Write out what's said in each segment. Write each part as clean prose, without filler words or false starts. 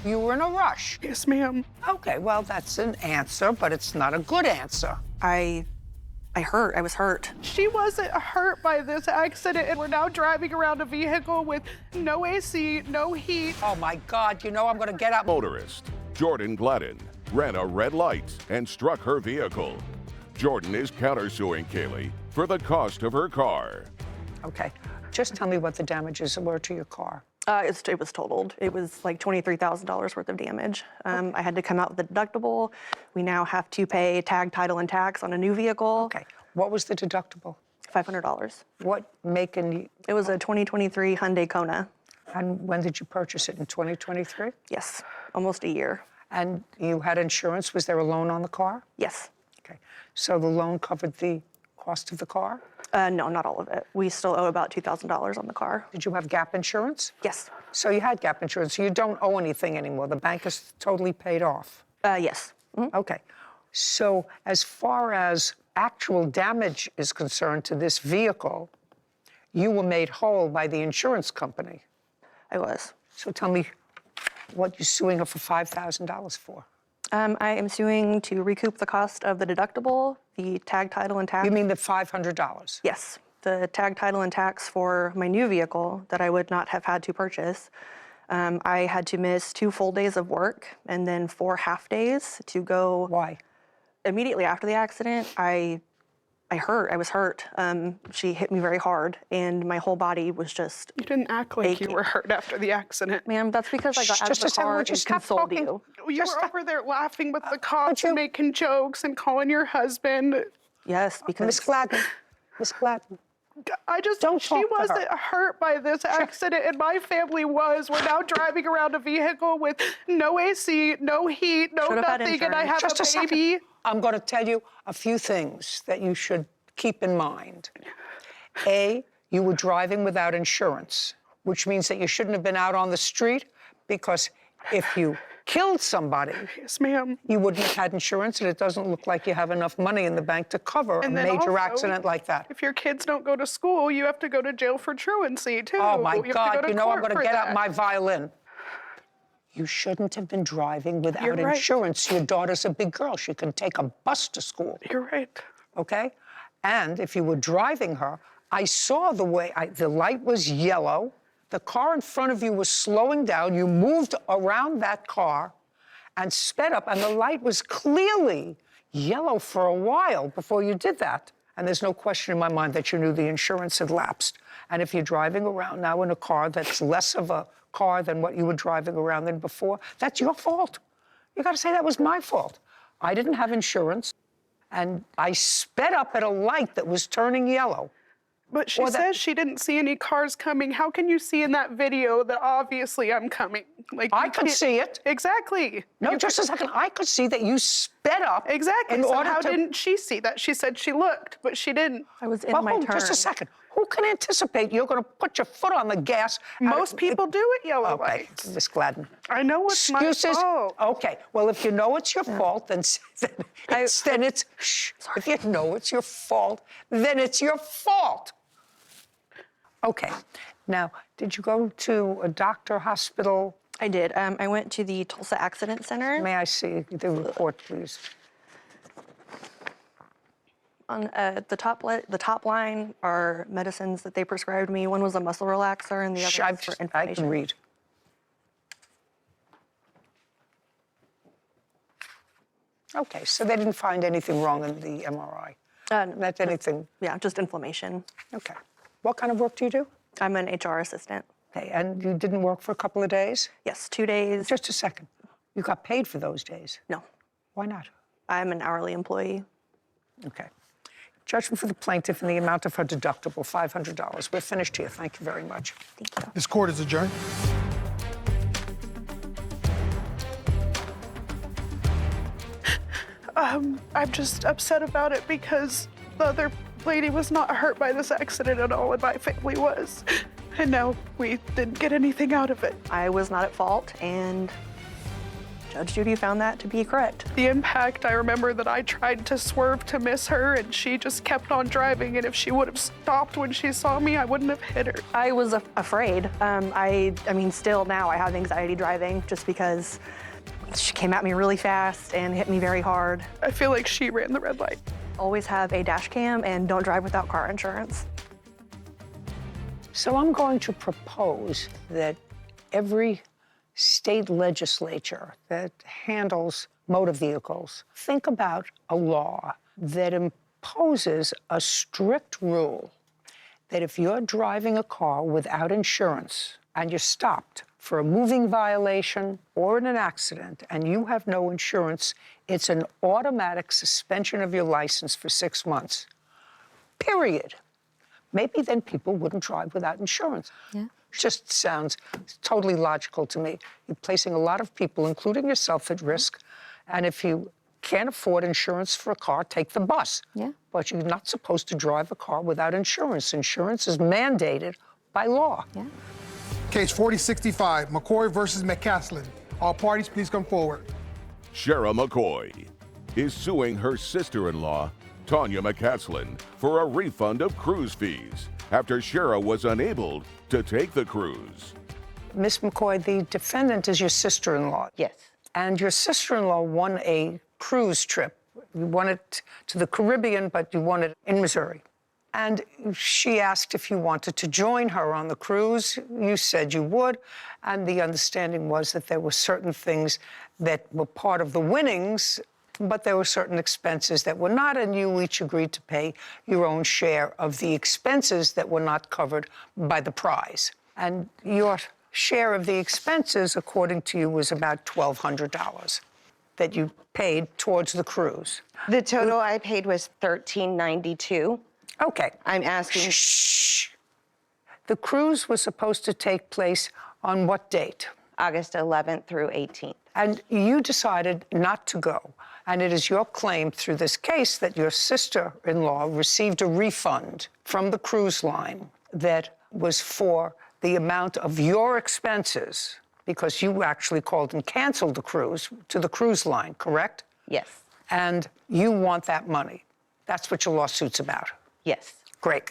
You were in a rush. Yes, ma'am. Okay, well, that's an answer, but it's not a good answer. I was hurt. She wasn't hurt by this accident, and we're now driving around a vehicle with no AC, no heat. Oh, my God, you know I'm gonna get up. Motorist Jordan Gladden ran a red light and struck her vehicle. Jordan is countersuing Kaylee for the cost of her car. Okay, just tell me what the damages were to your car. It was totaled. It was like $23,000 worth of damage. I had to come out with a deductible. We now have to pay tag, title, and tax on a new vehicle. Okay, what was the deductible? $500. What make and It was a 2023 Hyundai Kona. and when did you purchase it, in 2023? Yes, almost a year. And you had insurance, was there a loan on the car? Yes. Okay, so the loan covered the cost of the car? No, not all of it. We still owe about $2,000 on the car. Did you have gap insurance? Yes. So you had gap insurance, so you don't owe anything anymore. The bank is totally paid off. Yes. Mhm. Okay. So as far as actual damage is concerned to this vehicle, you were made whole by the insurance company. I was. So tell me what you're suing her for $5,000 for. I am suing to recoup the cost of the deductible, the tag, title, and tax. You mean the $500? Yes, the tag, title, and tax for my new vehicle that I would not have had to purchase. I had to miss 2 full days of work and then 4 half days to go. Why? Immediately after the accident, I was hurt. She hit me very hard, and my whole body was just. You didn't act like aching. you were hurt after the accident. Ma'am, that's because I got out of Just the a second, car would you and stop consoled talking? you. You Just were stop. over there laughing with the cops, you- making jokes and calling your husband. Yes, because. Miss Gladden, Miss Gladden. I just, Don't she talk to her. wasn't hurt by this accident, and my family was. We're now driving around a vehicle with no AC, no heat, no Should've had nothing, and I have Just a a baby. second. I'm going to tell you a few things that you should keep in mind. A, you were driving without insurance, which means that you shouldn't have been out on the street, because if you killed somebody, Yes, ma'am. you wouldn't have had insurance, and it doesn't look like you have enough money in the bank to cover a And then major also, accident like that. If your kids don't go to school, you have to go to jail for truancy, too. Oh, my You have to God, go to you know I'm court going to for get out that. my violin. You shouldn't have been driving without You're right. insurance. Your daughter's a big girl. She can take a bus to school. You're right. Okay? And if you were driving her, I saw the way, the light was yellow, the car in front of you was slowing down, you moved around that car and sped up, and the light was clearly yellow for a while before you did that. And there's no question in my mind that you knew the insurance had lapsed. And if you're driving around now in a car that's less of a car than what you were driving around in before, that's your fault. You got to say that was my fault. I didn't have insurance, and I sped up at a light that was turning yellow. But she Or that- says she didn't see any cars coming. How can you see in that video that obviously I'm coming? Like, I you could can't- see it. Exactly. No, You just a second. I could see that you sped up. Exactly. In So order how to... didn't she see that? She said she looked, but she didn't. I was in Well, my hold turn. just a second. Who can anticipate you're going to put your foot on the gas? and Most people do at yellow Okay, lights. Miss Gladden. I know it's my Excuses? fault. Okay. Well, if you know it's your fault, then it's shh. If you know it's your fault, then it's your fault. Okay. Now, did you go to a doctor, hospital? I did. I went to the Tulsa Accident Center. May I see the report, please? On the top line are medicines that they prescribed me. One was a muscle relaxer, and the Shh, other was for I inflammation. can read. Okay, so they didn't find anything wrong in the MRI? Not anything? Yeah, just inflammation. Okay. What kind of work do you do? I'm an HR assistant. Okay, and you didn't work for a couple of days? Yes, 2 days. Just a second. You got paid for those days? No, Why not? I'm an hourly employee. Okay. Judgment for the plaintiff in the amount of her deductible, $500. We're finished here. Thank you very much. Thank you. This court is adjourned. I'm just upset about it because the other lady was not hurt by this accident at all, and my family was. And now we didn't get anything out of it. I was not at fault, and Judge Judy found that to be correct. The impact, I remember that I tried to swerve to miss her and she just kept on driving, and if she would have stopped when she saw me, I wouldn't have hit her. I was afraid. I mean, still now I have anxiety driving just because she came at me really fast and hit me very hard. I feel like she ran the red light. Always have a dash cam and don't drive without car insurance. So I'm going to propose that every state legislature that handles motor vehicles think about a law that imposes a strict rule that if you're driving a car without insurance and you're stopped for a moving violation or in an accident and you have no insurance, it's an automatic suspension of your license for 6 months. Period. Maybe then people wouldn't drive without insurance. Yeah. Just sounds totally logical to me. You're placing a lot of people, including yourself, at risk. And if you can't afford insurance for a car, take the bus. Yeah. But you're not supposed to drive a car without insurance. Insurance is mandated by law. Yeah. Case 4065, McCoy versus McCaslin. All parties, please come forward. Shara McCoy is suing her sister-in-law, Tanya McCaslin, for a refund of cruise fees after Shara was unable to take the cruise. Miss McCoy, the defendant is your sister-in-law. Yes. And your sister-in-law won a cruise trip. You won it to the Caribbean, but you won it in Missouri. And she asked if you wanted to join her on the cruise. You said you would. And the understanding was that there were certain things that were part of the winnings, but there were certain expenses that were not, and you each agreed to pay your own share of the expenses that were not covered by the prize. And your share of the expenses, according to you, was about $1,200 that you paid towards the cruise. The total I paid was $1,392. Okay. I'm asking. Shh. The cruise was supposed to take place on what date? August 11th through 18th. And you decided not to go. And it is your claim through this case that your sister-in-law received a refund from the cruise line that was for the amount of your expenses, because you actually called and canceled the cruise to the cruise line, correct? Yes. And you want that money. That's what your lawsuit's about. Yes. Great.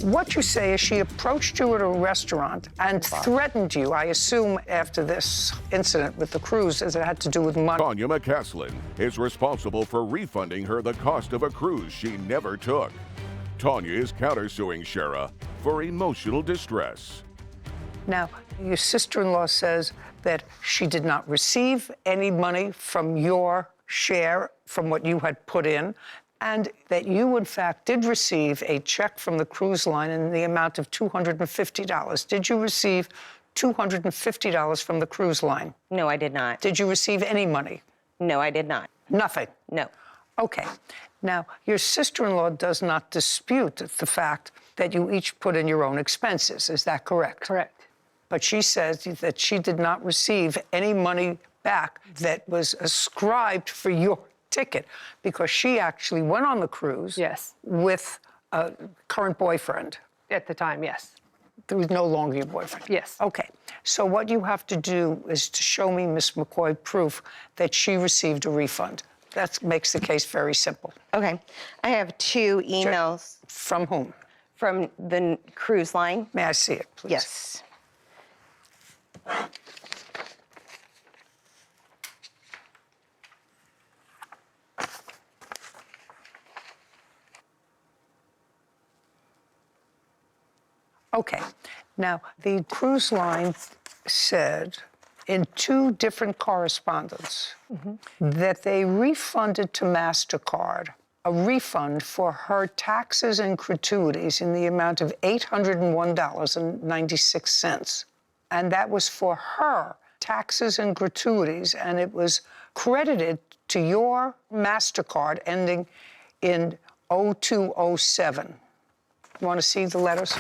What you say is she approached you at a restaurant and threatened you, I assume after this incident with the cruise, as it had to do with money. Tanya McCaslin is responsible for refunding her the cost of a cruise she never took. Tanya is countersuing Shara for emotional distress. Now, your sister-in-law says that she did not receive any money from your share from what you had put in, and that you, in fact, did receive a check from the cruise line in the amount of $250. Did you receive $250 from the cruise line? No, I did not. Did you receive any money? No, I did not. Nothing? No. Okay. Now, your sister-in-law does not dispute the fact that you each put in your own expenses. Is that correct? Correct. But she says that she did not receive any money back that was ascribed for your ticket, because she actually went on the cruise Yes. with a current boyfriend. At the time, yes. There was no longer your boyfriend. Yes. Okay. So what you have to do is to show me, Miss McCoy, proof that she received a refund. That makes the case very simple. Okay. I have 2 emails From whom? from the cruise line. May I see it, please? Yes. Okay. Now, the cruise line said in 2 different correspondence that they refunded to MasterCard a refund for her taxes and gratuities in the amount of $801.96. And that was for her taxes and gratuities, and it was credited to your MasterCard ending in 0207. You want to see the letters?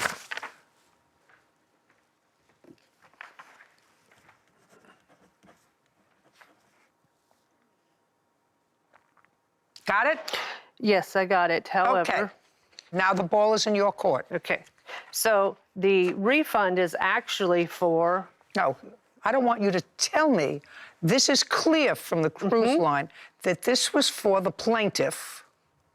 Got it? Yes, I got it. However, Okay. Now the ball is in your court. okay. So the refund is actually for, No, I don't want you to tell me. This is clear from the cruise line that this was for the plaintiff,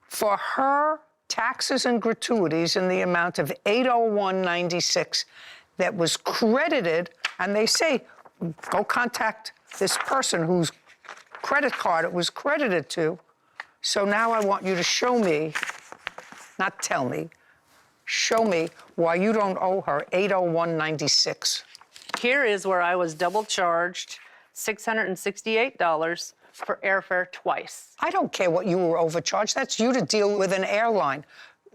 for her taxes and gratuities in the amount of $801.96 that was credited, and they say, go contact this person whose credit card it was credited to. So now I want you to show me, not tell me, show me why you don't owe her $801.96. Here is where I was double charged $668 for airfare twice. I don't care what you were overcharged. That's you to deal with an airline.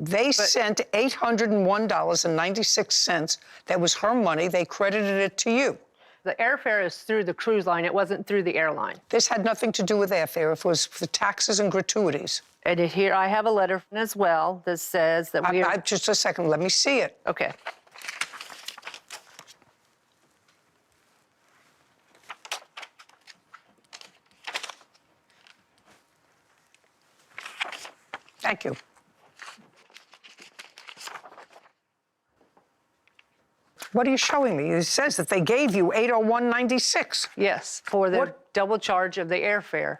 They sent $801.96. That was her money. They credited it to you. The airfare is through the cruise line. It wasn't through the airline. This had nothing to do with airfare. It was for taxes and gratuities. And here I have a letter as well that says that we are... Just a second. Let me see it. Okay. Thank you. What are you showing me? It says that they gave you $801.96. Yes, for the What? double charge of the airfare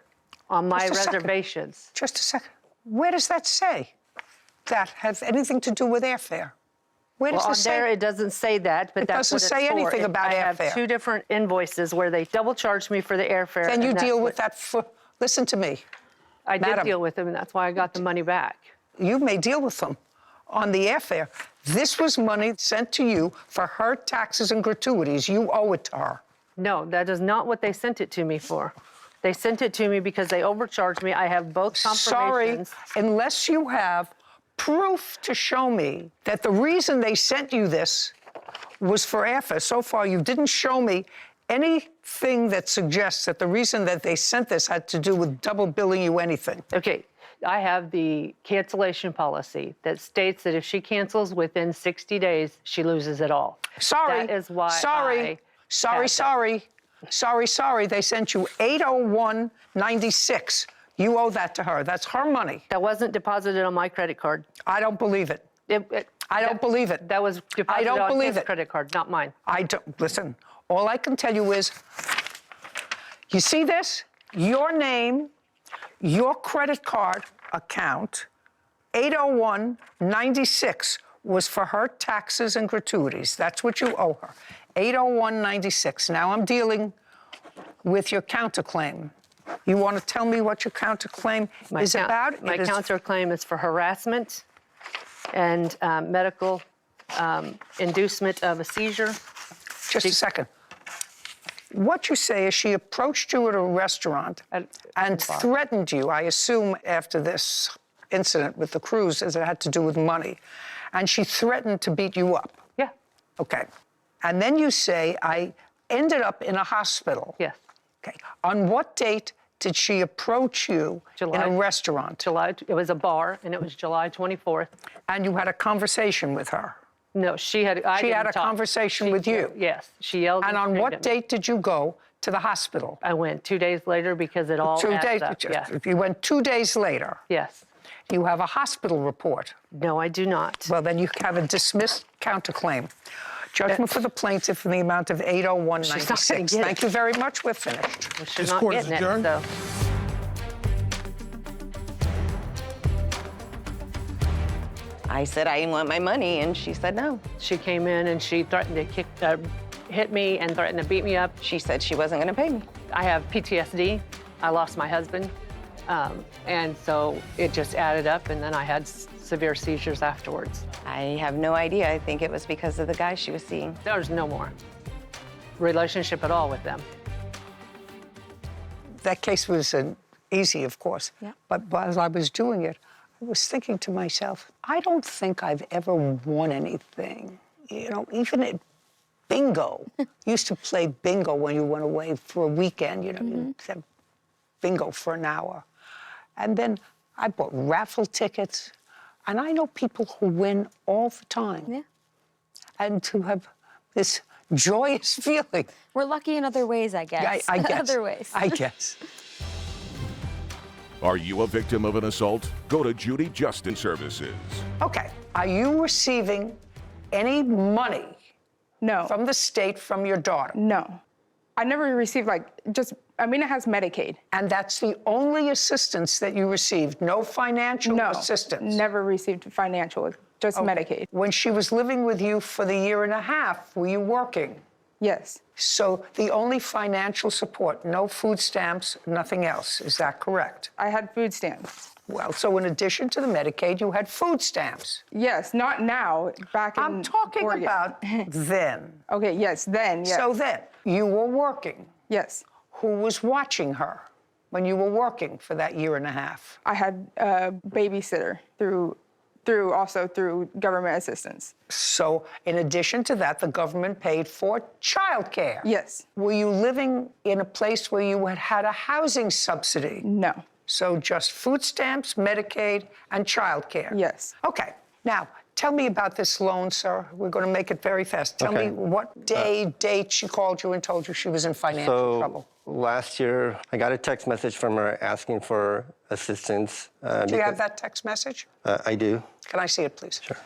on my Just a second. reservations. Just a second. Where does that say? That has anything to do with airfare? Where does Well, on it say? there, it doesn't say that, but It that's doesn't what it's say for. anything about I airfare. have two different invoices where they double charged me for the airfare. Then you and that's deal what- with that for, listen to me. I did Madam. deal with them, and that's why I got the money back. You may deal with them on the airfare. This was money sent to you for her taxes and gratuities. You owe it to her. No, that is not what they sent it to me for. They sent it to me because they overcharged me. I have both Sorry, confirmations. unless you have proof to show me that the reason they sent you this was for airfare. So far, you didn't show me anything that suggests that the reason that they sent this had to do with double billing you anything. Okay, I have the cancellation policy that states that if she cancels within 60 days, she loses it all. Sorry. That is why Sorry. Sorry. They sent you $801.96. You owe that to her. That's her money. That wasn't deposited on my credit card. I don't believe it. I don't believe it. That was deposited don't on believe his it. credit card, not mine. I don't, listen, all I can tell you is, you see this? Your name, your credit card account, 801.96 was for her taxes and gratuities. That's what you owe her, 801.96. Now I'm dealing with your counterclaim. You want to tell me what your counterclaim is about? My It is- counterclaim is for harassment and medical inducement of a seizure. Just a second. What you say is she approached you at a restaurant At and the bar. threatened you, I assume after this incident with the cruise, as it had to do with money, and she threatened to beat you up. Yeah, Okay. And then you say, I ended up in a hospital. yes. Okay. On what date did she approach you in a restaurant? It was a bar, and it was July 24th. And you had a conversation with her? No, she had. She had a conversation with you? Yes, she yelled. And on screamed what at me. date did you go to the hospital? I went 2 days later because it all 2 adds days. up. Yes. You went 2 days later. Yes. You have a hospital report. No, I do not. Well, then you have a dismissed counterclaim. Judgment for the plaintiff in the amount of She's not gonna $801.96. get Thank it. you very much. We're finished. Well, she's This not court is getting it. adjourned. So. I said I didn't want my money, and she said no. She came in and she threatened to hit me and threatened to beat me up. She said she wasn't going to pay me. I have PTSD. I lost my husband. And so it just added up, and then I had severe seizures afterwards. I have no idea. I think it was because of the guy she was seeing. There was no more relationship at all with them. That case was easy, of course. Yeah. But as I was doing it, I was thinking to myself, I don't think I've ever won anything. You know, even at bingo. Used to play bingo when you went away for a weekend, you know, you'd have bingo for an hour. And then I bought raffle tickets. And I know people who win all the time. Yeah. And to have this joyous feeling. We're lucky in other ways, I guess. I guess. Other ways. I guess. Are you a victim of an assault? Go to Judy Justice Services. Okay. Are you receiving any money No. from the state from your daughter? No. I never received Amina has Medicaid. And that's the only assistance that you received, no financial assistance? Never received financial, just Medicaid. When she was living with you for the year and a half, were you working? Yes. So the only financial support, no food stamps, nothing else, is that correct? I had food stamps. Well, so in addition to the Medicaid, you had food stamps. Yes, not now, back in I'm talking Oregon. about then. Okay, yes, then, yes. So then, you were working. Yes. Who was watching her when you were working for that year and a half? I had a babysitter through government assistance. So in addition to that, the government paid for childcare. Yes. Were you living in a place where you had a housing subsidy? No. So just food stamps, Medicaid, and childcare? Yes. Okay. Now, tell me about this loan, sir. We're going to make it very fast. Tell me what date she called you and told you she was in financial trouble. Last year, I got a text message from her asking for assistance. Do you have that text message? I do. Can I see it, please? Sure.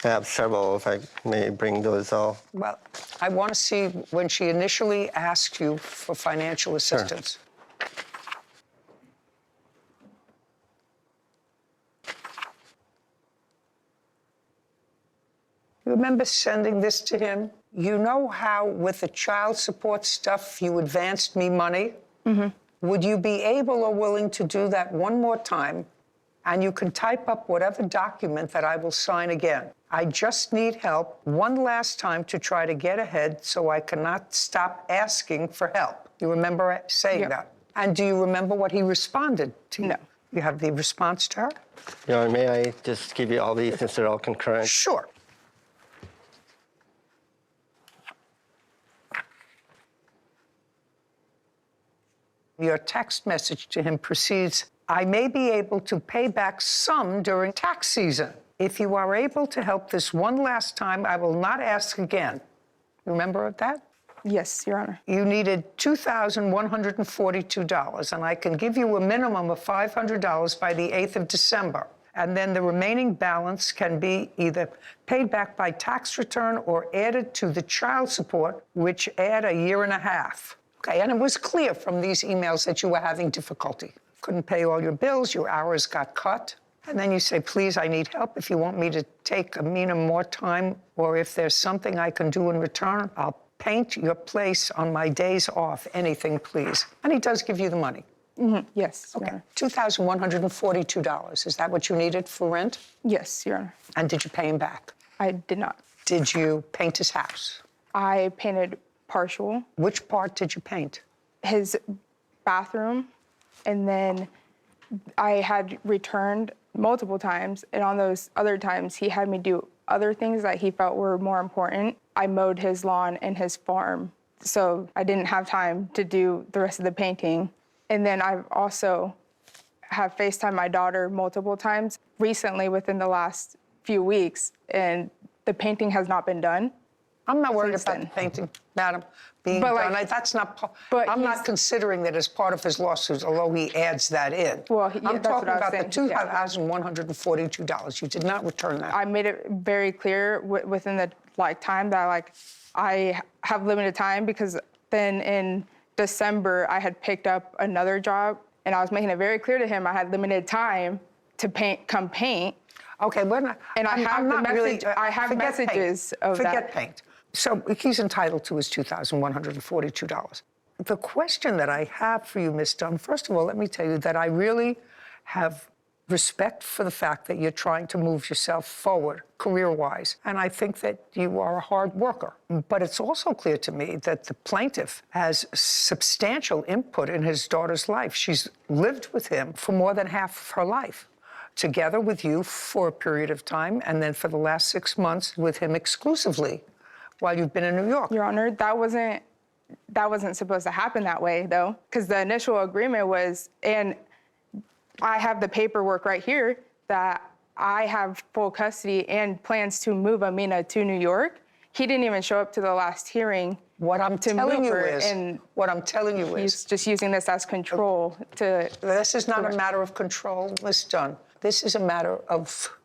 I have several, if I may bring those all. Well, I want to see when she initially asked you for financial assistance. Sure. You remember sending this to him? You know how with the child support stuff you advanced me money? Mm-hmm. Would you be able or willing to do that one more time? And you can type up whatever document that I will sign again. I just need help one last time to try to get ahead so I cannot stop asking for help. You remember saying that? And do you remember what he responded to you? No. You have the response to her? Your Honor, may I just give you all these since they're all concurrent? Sure. Your text message to him proceeds, I may be able to pay back some during tax season. If you are able to help this one last time, I will not ask again. Remember that? Yes, Your Honor. You needed $2,142, and I can give you a minimum of $500 by the 8th of December. And then the remaining balance can be either paid back by tax return or added to the child support, which add a year and a half. Okay, and it was clear from these emails that you were having difficulty. Couldn't pay all your bills, your hours got cut. And then you say, please, I need help. If you want me to take Amina more time, or if there's something I can do in return, I'll paint your place on my days off, anything, please. And he does give you the money. Mm-hmm. Yes, Okay, Your Honor. $2,142. Is that what you needed for rent? Yes, Your Honor. And did you pay him back? I did not. Did you paint his house? I painted partial. Which part did you paint? His bathroom, and then I had returned multiple times, and on those other times, he had me do other things that he felt were more important. I mowed his lawn and his farm, so I didn't have time to do the rest of the painting. And then I've also have FaceTimed my daughter multiple times recently within the last few weeks, and the painting has not been done. I'm not worried Since about then. the painting, madam, being But, done. like, That's not. but I'm not he's- considering that as part of his lawsuit, although he adds that in. Well, yeah, I'm that's what talking I was about the saying, yeah. $2,142. You did not return that. I made it very clear within the time that I have limited time, because then in December I had picked up another job, and I was making it very clear to him I had limited time to come paint. Okay, we're not. And I have the not message. I have forget paint. messages of Forget that. paint. So he's entitled to his $2,142. The question that I have for you, Ms. Dunn, first of all, let me tell you that I really have respect for the fact that you're trying to move yourself forward career-wise, and I think that you are a hard worker. But it's also clear to me that the plaintiff has substantial input in his daughter's life. She's lived with him for more than half of her life, together with you for a period of time, and then for the last 6 months with him exclusively while you've been in New York. Your Honor, that wasn't supposed to happen that way, though, because the initial agreement was, and I have the paperwork right here, that I have full custody and plans to move Amina to New York. He didn't even show up to the last hearing. What I'm telling you is, He's just using this as control to. This is not a matter of control, Ms. Dunn. This is a matter of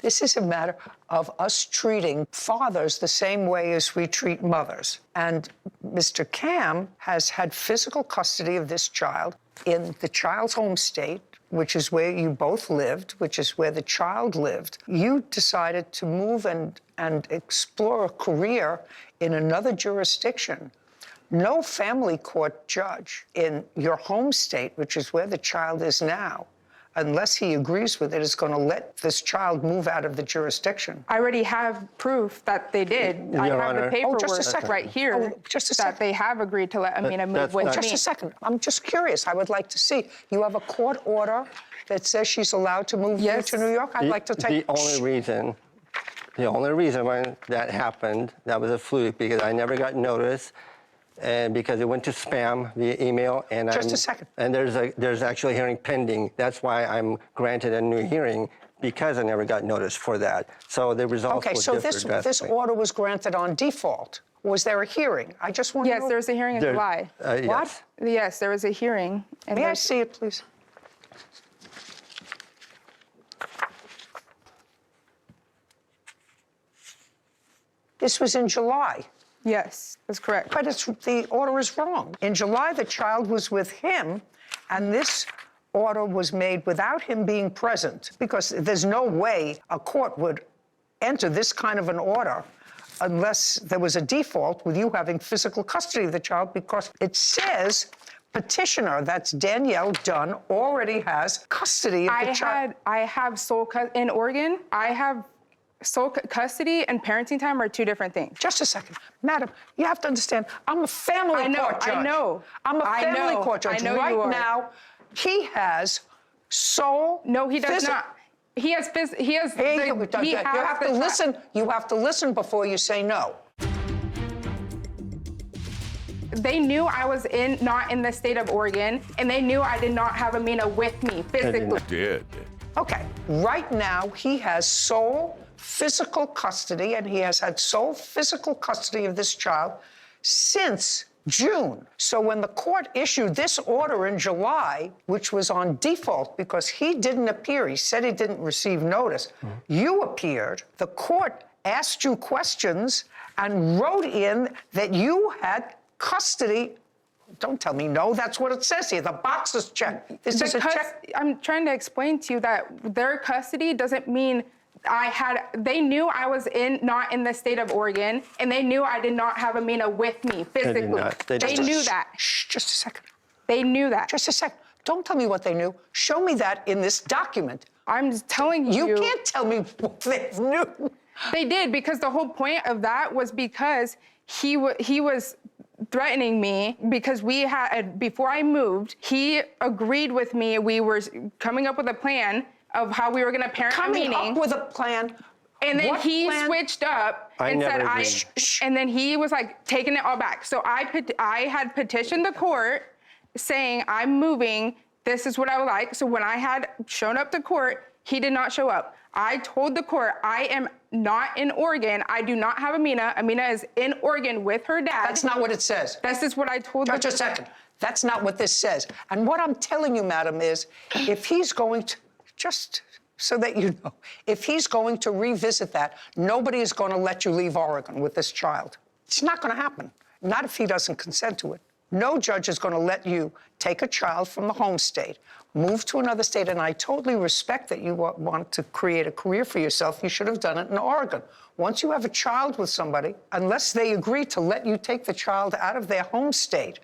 This is a matter of us treating fathers the same way as we treat mothers. And Mr. Cam has had physical custody of this child in the child's home state, which is where you both lived, which is where the child lived. You decided to move and explore a career in another jurisdiction. No family court judge in your home state, which is where the child is now, unless he agrees with it, is going to let this child move out of the jurisdiction. I already have proof that they did. I have the paperwork right here that they have agreed to let Amina move with me. Just a second. I'm just curious. I would like to see. You have a court order that says she's allowed to move you to New York? I'd like to take... The only reason when that happened, that was a fluke, because I never got notice, and because it went to spam via email, and Just a second. And there's actually a hearing pending. That's why I'm granted a new hearing, because I never got notice for that. So the results Okay, will so differ this order was granted on default. Was there a hearing? I just want to know. Yes, there was a hearing in July. What? Yes. Yes, there was a hearing. And May I see it, please? This was in July. Yes, that's correct. But the order is wrong. In July, the child was with him, and this order was made without him being present, because there's no way a court would enter this kind of an order unless there was a default with you having physical custody of the child, because it says petitioner, that's Danielle Dunn, already has custody of the child. I have in Oregon, I have sole custody and parenting time are two different things. Just a second. Madam, you have to understand, I'm a family court judge. I know. I'm a family court judge. I know right you are. now, he has sole... No, he does not. He has... You have to listen. You have to listen before you say no. They knew I was not in the state of Oregon, and they knew I did not have Amina with me physically. Did. Okay, right now, he has sole physical custody, and he has had sole physical custody of this child since June. So when the court issued this order in July, which was on default because he didn't appear, he said he didn't receive notice, you appeared, the court asked you questions and wrote in that you had custody. Don't tell me no, that's what it says here. The box is checked. This is a check. I'm trying to explain to you that their custody doesn't mean they knew I was not in the state of Oregon, and they knew I did not have Amina with me physically. They knew that. Shh, just a second. They knew that. Just a second. Don't tell me what they knew. Show me that in this document. I'm just telling you. You can't tell me what they knew. They did, because the whole point of that was because he was threatening me, because before I moved, he agreed with me. We were coming up with a plan of how we were going to parent Amina. Coming up with a plan. And then he switched up and said, and then he was like taking it all back. So I had petitioned the court saying, I'm moving. This is what I would like. So when I had shown up to court, he did not show up. I told the court, I am not in Oregon. I do not have Amina. Amina is in Oregon with her dad. That's not what it says. This is what I told them. Just a second. That's not what this says. And what I'm telling you, madam, is if he's going to, just so that you know, if he's going to revisit that, nobody is going to let you leave Oregon with this child. It's not going to happen. Not if he doesn't consent to it. No judge is going to let you take a child from the home state, move to another state, and I totally respect that you want to create a career for yourself. You should have done it in Oregon. Once you have a child with somebody, unless they agree to let you take the child out of their home state,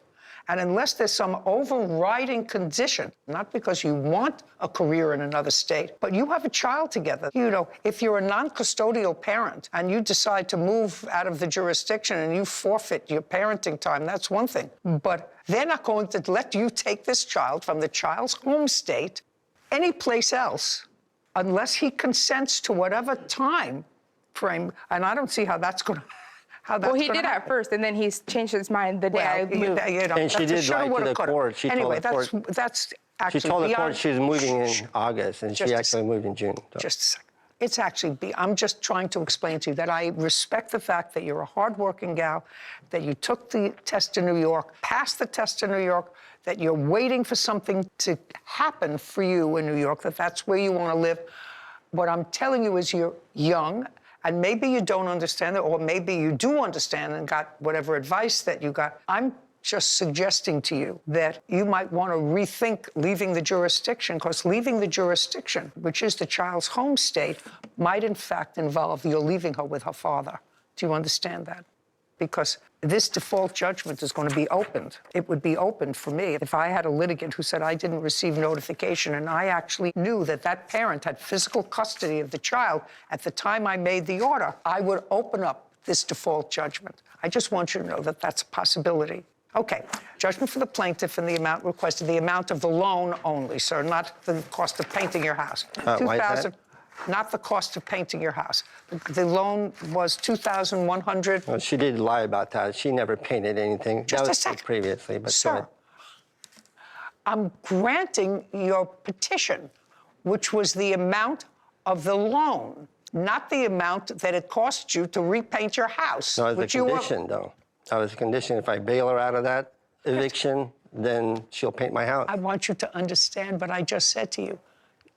and unless there's some overriding condition, not because you want a career in another state, but you have a child together. You know, if you're a non-custodial parent and you decide to move out of the jurisdiction and you forfeit your parenting time, that's one thing. But they're not going to let you take this child from the child's home state any place else unless he consents to whatever time frame. And I don't see how that's going to... Well, he did at first, and then he's changed his mind the day I moved. And she did write to the court. Anyway, that's actually she told the beyond... court she was moving in August, and she actually moved in June. So. Just a second. It's actually... I'm just trying to explain to you that I respect the fact that you're a hardworking gal, that you took the test in New York, passed the test in New York, that you're waiting for something to happen for you in New York, that's where you want to live. What I'm telling you is you're young, and maybe you don't understand it, or maybe you do understand and got whatever advice that you got. I'm just suggesting to you that you might want to rethink leaving the jurisdiction, because leaving the jurisdiction, which is the child's home state, might in fact involve you leaving her with her father. Do you understand that? Because this default judgment is going to be opened. It would be opened for me if I had a litigant who said I didn't receive notification and I actually knew that that parent had physical custody of the child at the time I made the order. I would open up this default judgment. I just want you to know that that's a possibility. Okay, judgment for the plaintiff and the amount requested, the amount of the loan only, sir, not the cost of painting your house. Why is that? Not the cost of painting your house. The loan was $2,100. Well, she did lie about that. She never painted anything. Just that a was second. Previously, but Sir, I'm granting your petition, which was the amount of the loan, not the amount that it cost you to repaint your house. no, as a which you were- condition, though. That was a condition. If I bail her out of that eviction, then she'll paint my house. I want you to understand what I just said to you.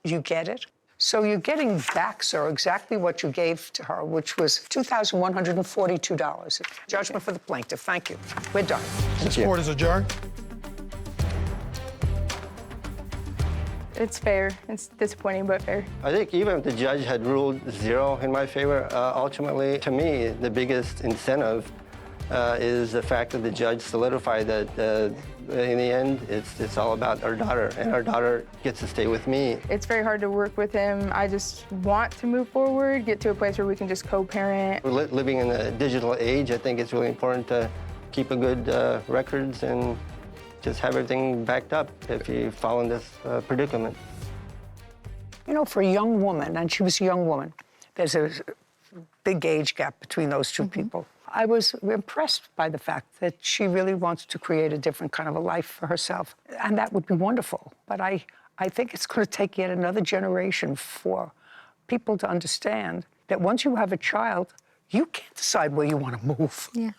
You get it? So you're getting back, sir, exactly what you gave to her, which was $2,142. Judgment for the plaintiff. Thank you. We're done. This court is adjourned. It's fair. It's disappointing, but fair. I think even if the judge had ruled 0 in my favor, ultimately, to me, the biggest incentive is the fact that the judge solidified that in the end, it's all about our daughter, and our daughter gets to stay with me. It's very hard to work with him. I just want to move forward, get to a place where we can just co-parent. Living in the digital age, I think it's really important to keep a good records and just have everything backed up if you fall in this predicament. You know, for a young woman, and she was a young woman, there's a big age gap between those two people. I was impressed by the fact that she really wants to create a different kind of a life for herself. And that would be wonderful. But I think it's going to take yet another generation for people to understand that once you have a child, you can't decide where you want to move. Yeah.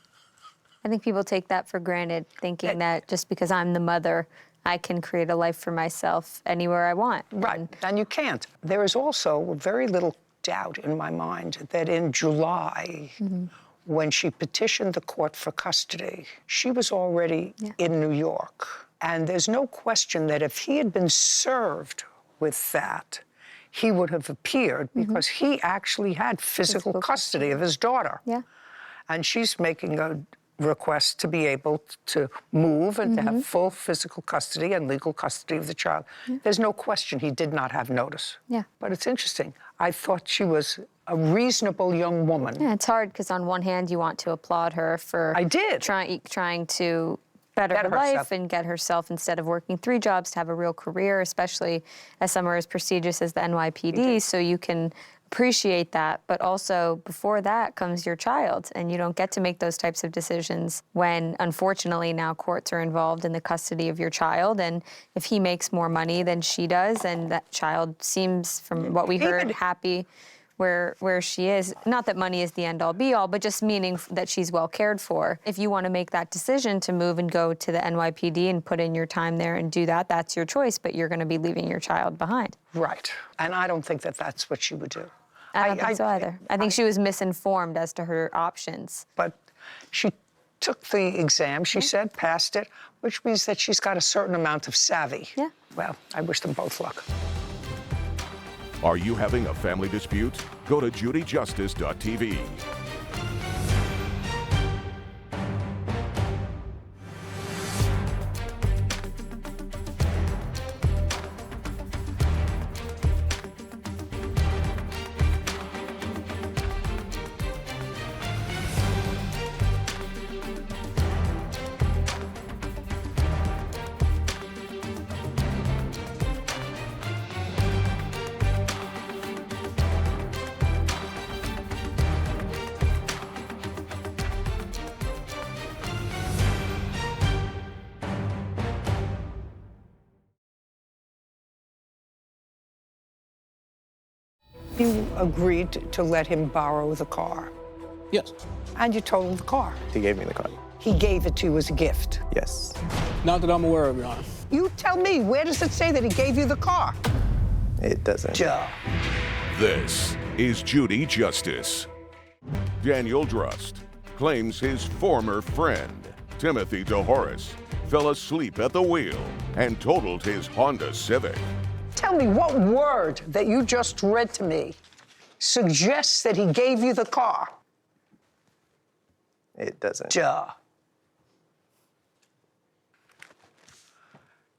I think people take that for granted, thinking that just because I'm the mother, I can create a life for myself anywhere I want. Right, and you can't. There is also very little doubt in my mind that in July, when she petitioned the court for custody, she was already in New York. And there's no question that if he had been served with that, he would have appeared because he actually had physical custody of his daughter. Yeah. And she's making a request to be able to move and to have full physical custody and legal custody of the child. There's no question he did not have notice. Yeah. But it's interesting. I thought she was a reasonable young woman. Yeah, it's hard because on one hand you want to applaud her for trying to better her life and get herself, instead of working 3 jobs, to have a real career, especially as somewhere as prestigious as the NYPD, so you can appreciate that. But also before that comes your child, and you don't get to make those types of decisions when, unfortunately, now courts are involved in the custody of your child. And if he makes more money than she does, and that child seems, from what we heard, happy where she is. Not that money is the end-all be-all, but just meaning that she's well cared for. If you want to make that decision to move and go to the NYPD and put in your time there and do that, that's your choice, but you're going to be leaving your child behind. Right. And I don't think that that's what she would do. I don't think so either. I think she was misinformed as to her options. But she took the exam, she said, passed it, which means that she's got a certain amount of savvy. Yeah. Well, I wish them both luck. Are you having a family dispute? Go to judyjustice.tv. You agreed to let him borrow the car. Yes. And you totaled the car. He gave me the car. He gave it to you as a gift. Yes. Not that I'm aware of, Your Honor. You tell me, where does it say that he gave you the car? It doesn't. Duh. This is Judy Justice. Daniel Drust claims his former friend, Timothy DeHorace, fell asleep at the wheel and totaled his Honda Civic. Tell me what word that you just read to me suggests that he gave you the car. It doesn't. Duh.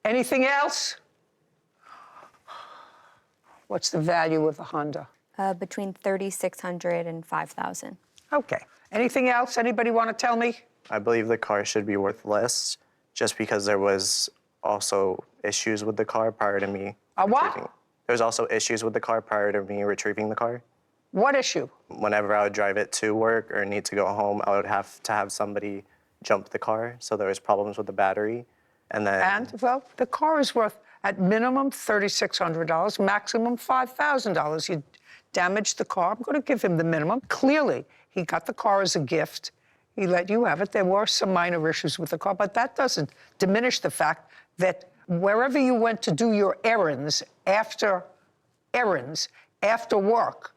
Anything else? What's the value of the Honda? Between $3,600 and $5,000. Okay. Anything else? Anybody want to tell me? I believe the car should be worth less, just because there was also issues with the car prior to me. A what? There was also issues with the car prior to me retrieving the car. What issue? Whenever I would drive it to work or need to go home, I would have to have somebody jump the car, so there was problems with the battery. And then... And, well, the car is worth, at minimum, $3,600, maximum $5,000. You damaged the car. I'm going to give him the minimum. Clearly, he got the car as a gift. He let you have it. There were some minor issues with the car, but that doesn't diminish the fact that wherever you went to do your errands after work,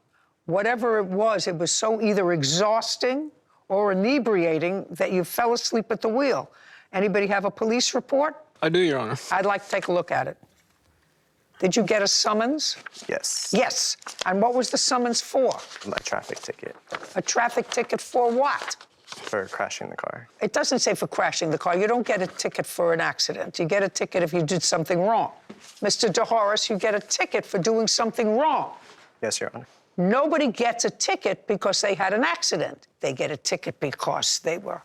whatever it was so either exhausting or inebriating that you fell asleep at the wheel. Anybody have a police report? I do, Your Honor. I'd like to take a look at it. Did you get a summons? Yes. Yes. And what was the summons for? A traffic ticket. A traffic ticket for what? For crashing the car. It doesn't say for crashing the car. You don't get a ticket for an accident. You get a ticket if you did something wrong. Mr. DeHorace, you get a ticket for doing something wrong. Yes, Your Honor. Nobody gets a ticket because they had an accident. They get a ticket because they were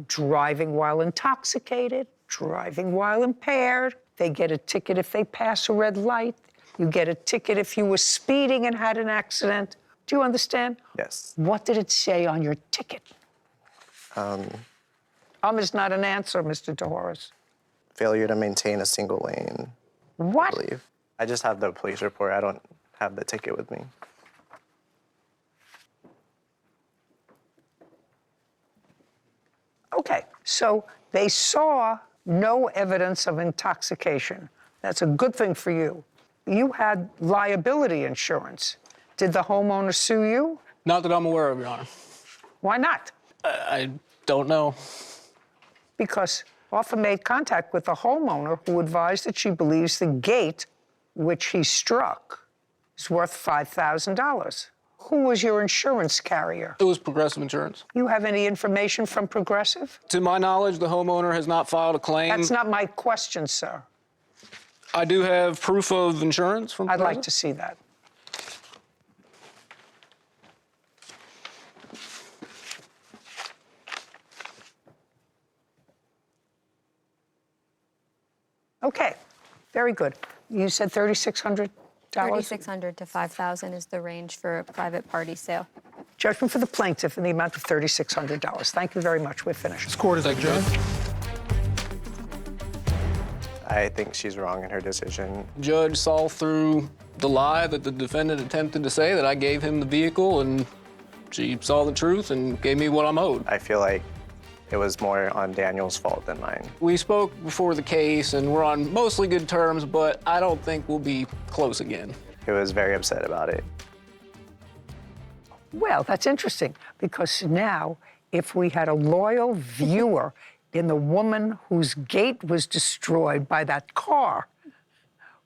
driving while intoxicated, driving while impaired. They get a ticket if they pass a red light. You get a ticket if you were speeding and had an accident. Do you understand? Yes. What did it say on your ticket? Is not an answer, Mr. DeHorace. Failure to maintain a single lane. What? I believe. I just have the police report. I don't have the ticket with me. Okay, so they saw no evidence of intoxication. That's a good thing for you. You had liability insurance. Did the homeowner sue you? Not that I'm aware of, Your Honor. Why not? I don't know. Because Offa made contact with the homeowner who advised that she believes the gate which he struck is worth $5,000. Who was your insurance carrier? It was Progressive Insurance. You have any information from Progressive? To my knowledge, the homeowner has not filed a claim. That's not my question, sir. I do have proof of insurance from Progressive. I'd like to see that. Okay, very good. You said $3,600? $3,600 to $5,000 is the range for a private party sale. Judgment for the plaintiff in the amount of $3,600. Thank you very much. We're finished. This court is adjourned. I think she's wrong in her decision. Judge saw through the lie that the defendant attempted to say, that I gave him the vehicle, and she saw the truth and gave me what I'm owed. I feel like it was more on Daniel's fault than mine. We spoke before the case, and we're on mostly good terms, but I don't think we'll be close again. He was very upset about it. Well, that's interesting, because now, if we had a loyal viewer in the woman whose gate was destroyed by that car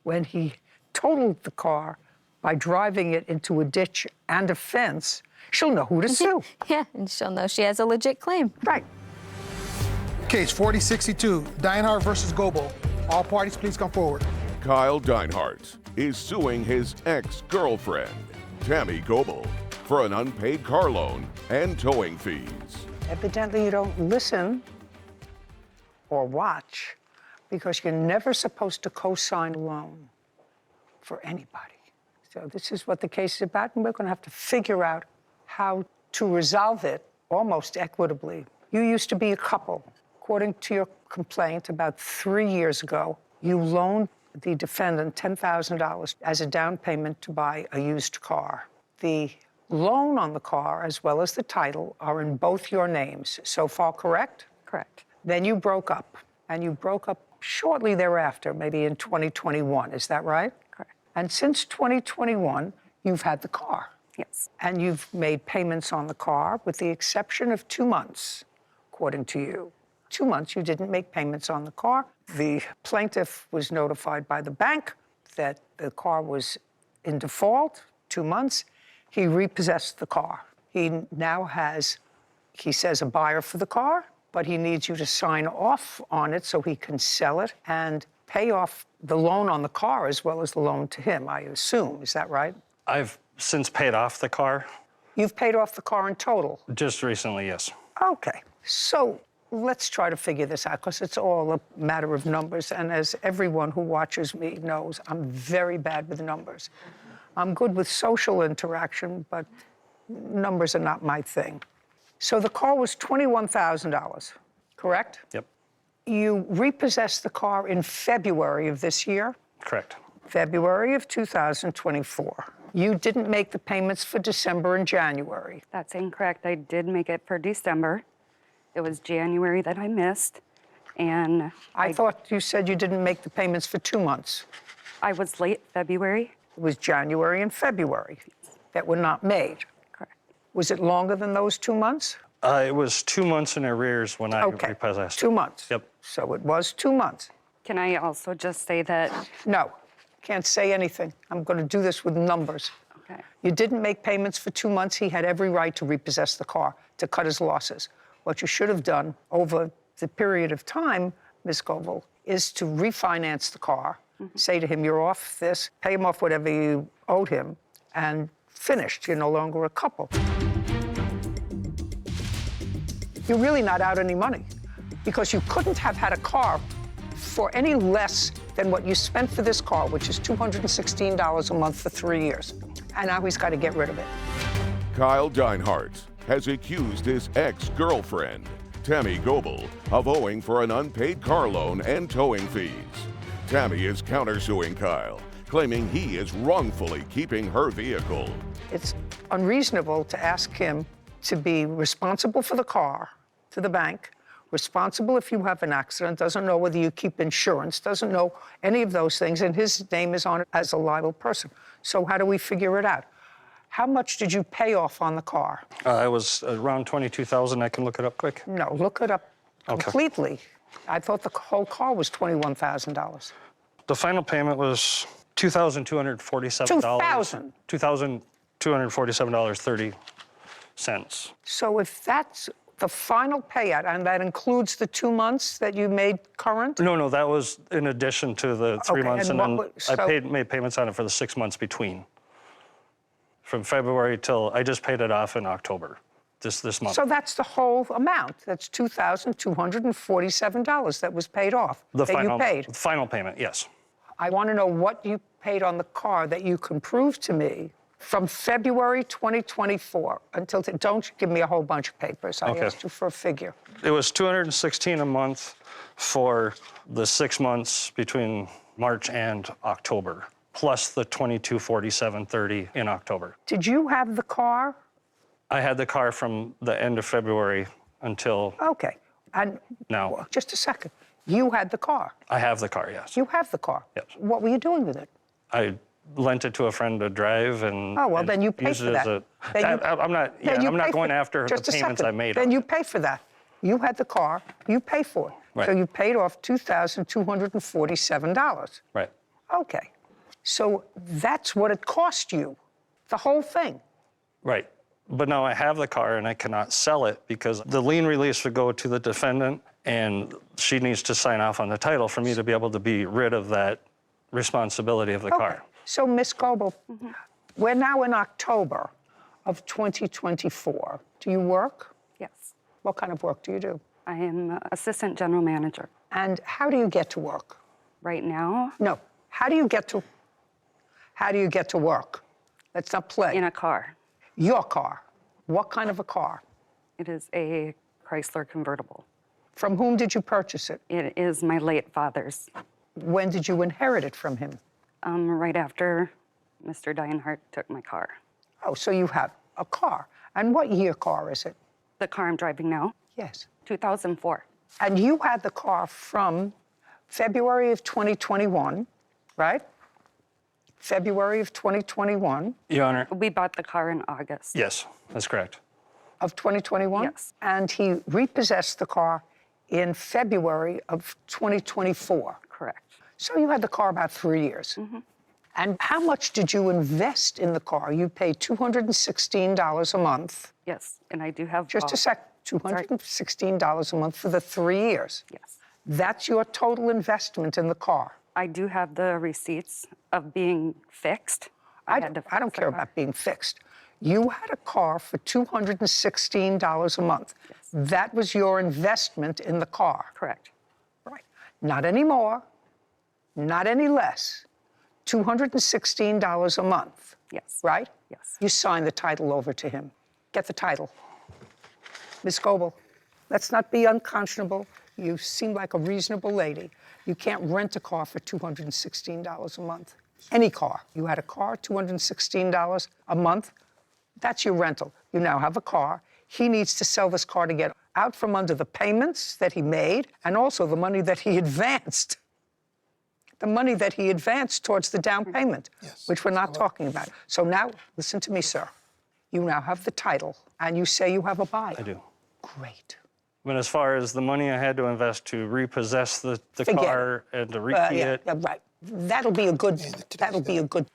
when he totaled the car by driving it into a ditch and a fence, she'll know who to sue. Yeah, and she'll know she has a legit claim. Right. Case 4062, Dinehart versus Gobo. All parties, please come forward. Kyle Dinehart is suing his ex-girlfriend, Tammy Goebel, for an unpaid car loan and towing fees. Evidently, you don't listen or watch, because you're never supposed to co-sign a loan for anybody. So this is what the case is about, and we're going to have to figure out how to resolve it almost equitably. You used to be a couple. According to your complaint, about 3 years ago, you loaned the defendant $10,000 as a down payment to buy a used car. The loan on the car, as well as the title, are in both your names. So far, correct? Correct. Then you broke up, and you broke up shortly thereafter, maybe in 2021. Is that right? Correct. And since 2021, you've had the car. Yes. And you've made payments on the car with the exception of 2 months, according to you. 2 months you didn't make payments on the car. The plaintiff was notified by the bank that the car was in default, 2 months. He repossessed the car. He now has, he says, a buyer for the car, but he needs you to sign off on it so he can sell it and pay off the loan on the car as well as the loan to him, I assume. Is that right? I've since paid off the car. You've paid off the car in total? Just recently, yes. Okay. So let's try to figure this out, because it's all a matter of numbers. And as everyone who watches me knows, I'm very bad with numbers. I'm good with social interaction, but numbers are not my thing. So the car was $21,000, correct? Yep. You repossessed the car in February of this year? Correct. February of 2024. You didn't make the payments for December and January. That's incorrect. I did make it for December. It was January that I missed, and I thought you said you didn't make the payments for 2 months. I was late February. It was January and February that were not made. Correct. Was it longer than those 2 months? It was 2 months in arrears when I repossessed. 2 months. Yep. So it was 2 months. Can I also just say that? No, can't say anything. I'm going to do this with numbers. Okay. You didn't make payments for 2 months. He had every right to repossess the car, to cut his losses. What you should have done over the period of time, Ms. Goebel, is to refinance the car, say to him, you're off this, pay him off whatever you owed him, and finished. You're no longer a couple. You're really not out any money, because you couldn't have had a car for any less than what you spent for this car, which is $216 a month for 3 years. And now he's got to get rid of it. Kyle Deinhardt has accused his ex-girlfriend, Tammy Goebel, of owing for an unpaid car loan and towing fees. Tammy is countersuing Kyle, claiming he is wrongfully keeping her vehicle. It's unreasonable to ask him to be responsible for the car to the bank, responsible if you have an accident, doesn't know whether you keep insurance, doesn't know any of those things, and his name is on it as a liable person. So how do we figure it out? How much did you pay off on the car? It was around $22,000. I can look it up quick. No, look it up Okay. completely. I thought the whole car was $21,000. The final payment was $2,247. $2,247.30. So if that's the final payout, and that includes the 2 months that you made current? No, that was in addition to the 3 months, and then I made payments on it for the 6 months between. From February till, I just paid it off in October, this month. So that's the whole amount. That's $2,247 that was paid off, You paid. Final payment, yes. I want to know what you paid on the car that you can prove to me from February 2024 until, don't give me a whole bunch of papers. I asked you for a figure. It was $216 a month for the 6 months between March and October, plus the $2,247.30 in October. Did you have the car? I had the car from the end of February until Okay. And now. Just a second. You had the car? I have the car, yes. You have the car? Yes. What were you doing with it? I lent it to a friend to drive, and oh well, then you pay use for it as that. I'm not going after the payments I made. Then you pay for that. You had the car. You pay for it. Right. So you paid off $2,247. Right. Okay. So that's what it cost you, the whole thing. Right. But now I have the car and I cannot sell it because the lien release would go to the defendant, and she needs to sign off on the title for me to be able to be rid of that responsibility of the car. So, Ms. Goebel, we're now in October of 2024. Do you work? Yes. What kind of work do you do? I am assistant general manager. And how do you get to work? Right now? No. How do you get to work? Let's not play. In a car. Your car. What kind of a car? It is a Chrysler convertible. From whom did you purchase it? It is my late father's. When did you inherit it from him? Right after Mr. Deinhardt took my car. Oh, so you have a car. And what year car is it? The car I'm driving now? Yes. 2004. And you had the car from February of 2021, right? February of 2021. Your Honor. We bought the car in August. Yes, that's correct. Of 2021? Yes. And he repossessed the car in February of 2024. Correct. So you had the car about 3 years. And how much did you invest in the car? You paid $216 a month. Yes, and I do have... Just a sec, $216 a month for the 3 years. Yes. That's your total investment in the car. I do have the receipts of being fixed. I don't care about being fixed. You had a car for $216 a month. Yes. That was your investment in the car. Correct. Right. Not any more, not any less. $216 a month. Yes. Right? Yes. You signed the title over to him. Get the title. Ms. Goebel, let's not be unconscionable. You seem like a reasonable lady. You can't rent a car for $216 a month. Any car. You had a car, $216 a month. That's your rental. You now have a car. He needs to sell this car to get out from under the payments that he made and also the money that he advanced. The money that he advanced towards the down payment, which we're not talking about. So now, listen to me, sir. You now have the title, and you say you have a buyer. I do. Great. But as far as the money I had to invest to repossess the car and to rekey it. Yeah, right. That'll be a good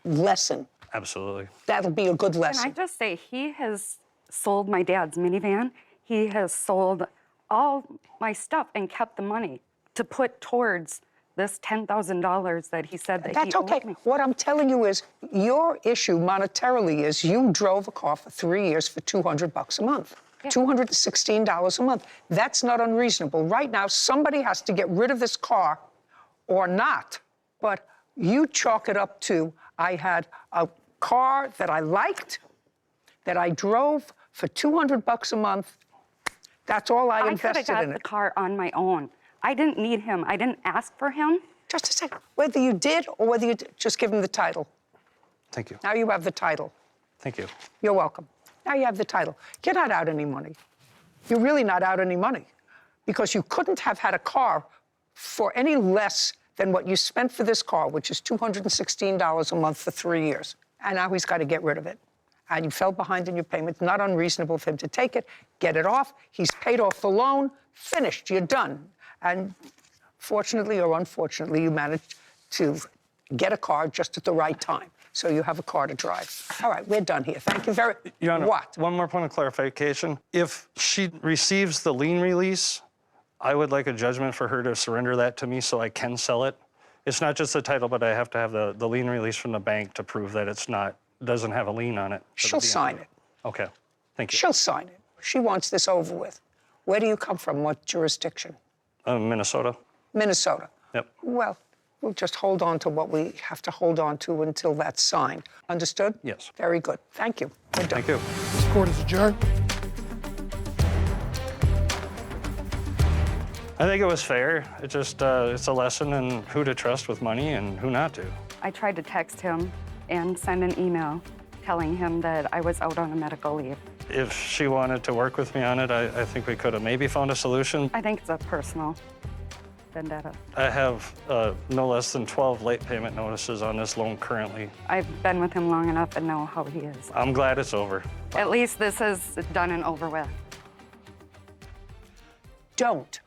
lesson. Absolutely. That'll be a good lesson. Can I just say, he has sold my dad's minivan. He has sold all my stuff and kept the money to put towards this $10,000 that he said that That's he okay. owed me. What I'm telling you is, your issue monetarily is you drove a car for 3 years for $200 a month. Yeah. $216 a month. That's not unreasonable. Right now, somebody has to get rid of this car or not. But you chalk it up to, I had a car that I liked, that I drove for $200 a month. That's all I invested in it. I could have got the car on my own. I didn't need him. I didn't ask for him. Just a second. Whether you did or whether you did, just give him the title. Thank you. Now you have the title. Thank you. You're welcome. Now you have the title. You're not out any money. You're really not out any money because you couldn't have had a car for any less than what you spent for this car, which is $216 a month for 3 years. And now he's got to get rid of it. And you fell behind in your payments. Not unreasonable for him to take it, get it off. He's paid off the loan. Finished. You're done. And fortunately or unfortunately, you managed to get a car just at the right time. So you have a car to drive. All right, we're done here. Thank you very much. Your Honor, what? One more point of clarification. If she receives the lien release, I would like a judgment for her to surrender that to me so I can sell it. It's not just the title, but I have to have the lien release from the bank to prove that it's not, doesn't have a lien on it. She'll sign it. Okay, thank you. She'll sign it. She wants this over with. Where do you come from? What jurisdiction? Minnesota. Minnesota. Yep. Well, we'll just hold on to what we have to hold on to until that's signed. Understood? Yes. Very good. Thank you. We're done. Thank you. This court is adjourned. I think it was fair. It just, it's a lesson in who to trust with money and who not to. I tried to text him and send an email telling him that I was out on a medical leave. If she wanted to work with me on it, I think we could have maybe found a solution. I think it's a personal vendetta. I have no less than 12 late payment notices on this loan currently. I've been with him long enough and know how he is. I'm glad it's over. At least this is done and over with. Don't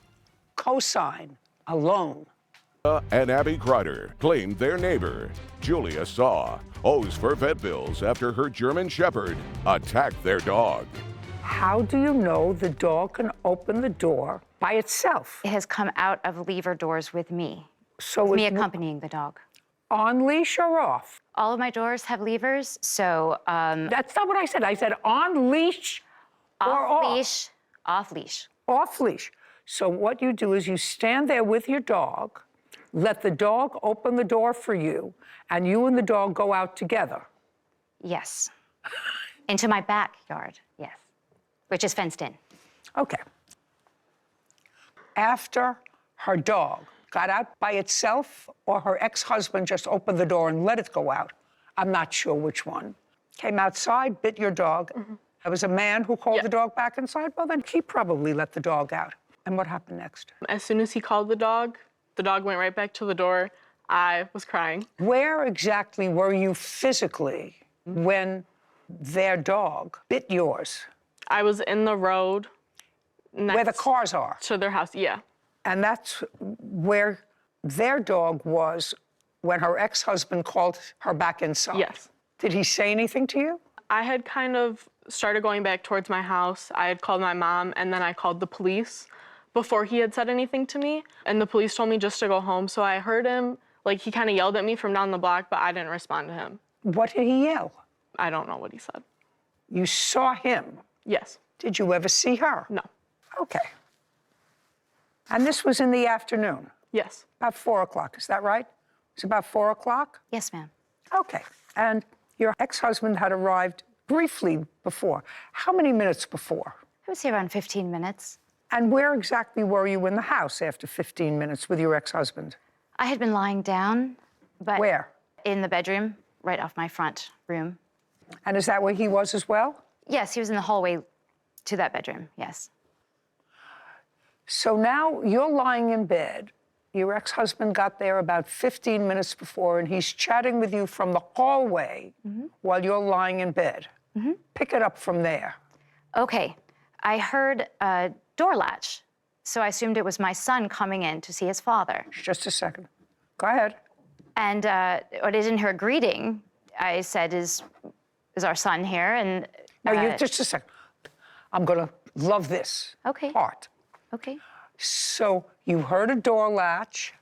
co-sign a loan. And Abby Kreider claimed their neighbor, Julia Saw, owes for vet bills after her German Shepherd attacked their dog. How do you know the dog can open the door by itself? It has come out of lever doors with me. So with me accompanying the dog. On leash or off? All of my doors have levers, so... That's not what I said. I said on leash or off. Off leash. Off leash. Off leash. So what you do is you stand there with your dog, let the dog open the door for you, and you and the dog go out together. Yes. Into my backyard, yes. Which is fenced in. Okay. After her dog got out by itself or her ex-husband just opened the door and let it go out, I'm not sure which one, came outside, bit your dog. There was a man who called the dog back inside. Well, then he probably let the dog out. And what happened next? As soon as he called the dog went right back to the door. I was crying. Where exactly were you physically when their dog bit yours? I was in the road next where the cars are? To their house, yeah. And that's where their dog was when her ex-husband called her back inside? Yes. Did he say anything to you? I had kind of started going back towards my house. I had called my mom, and then I called the police before he had said anything to me. And the police told me just to go home. So I heard him, like, he kind of yelled at me from down the block, but I didn't respond to him. What did he yell? I don't know what he said. You saw him? Yes. Did you ever see her? No. Okay. And this was in the afternoon? Yes. About 4 o'clock, is that right? It's about 4 o'clock? Yes, ma'am. Okay. And your ex-husband had arrived briefly before. How many minutes before? I would say around 15 minutes. And where exactly were you in the house after 15 minutes with your ex-husband? I had been lying down, but... Where? In the bedroom, right off my front room. And is that where he was as well? Yes, he was in the hallway to that bedroom, yes. So now you're lying in bed. Your ex-husband got there about 15 minutes before, and he's chatting with you from the hallway while you're lying in bed. Pick it up from there. Okay. I heard a door latch, so I assumed it was my son coming in to see his father. Just a second. Go ahead. And I didn't hear a greeting. I said, is our son here? And no, just a second. I'm going to love this part. Okay. So you heard a door latch.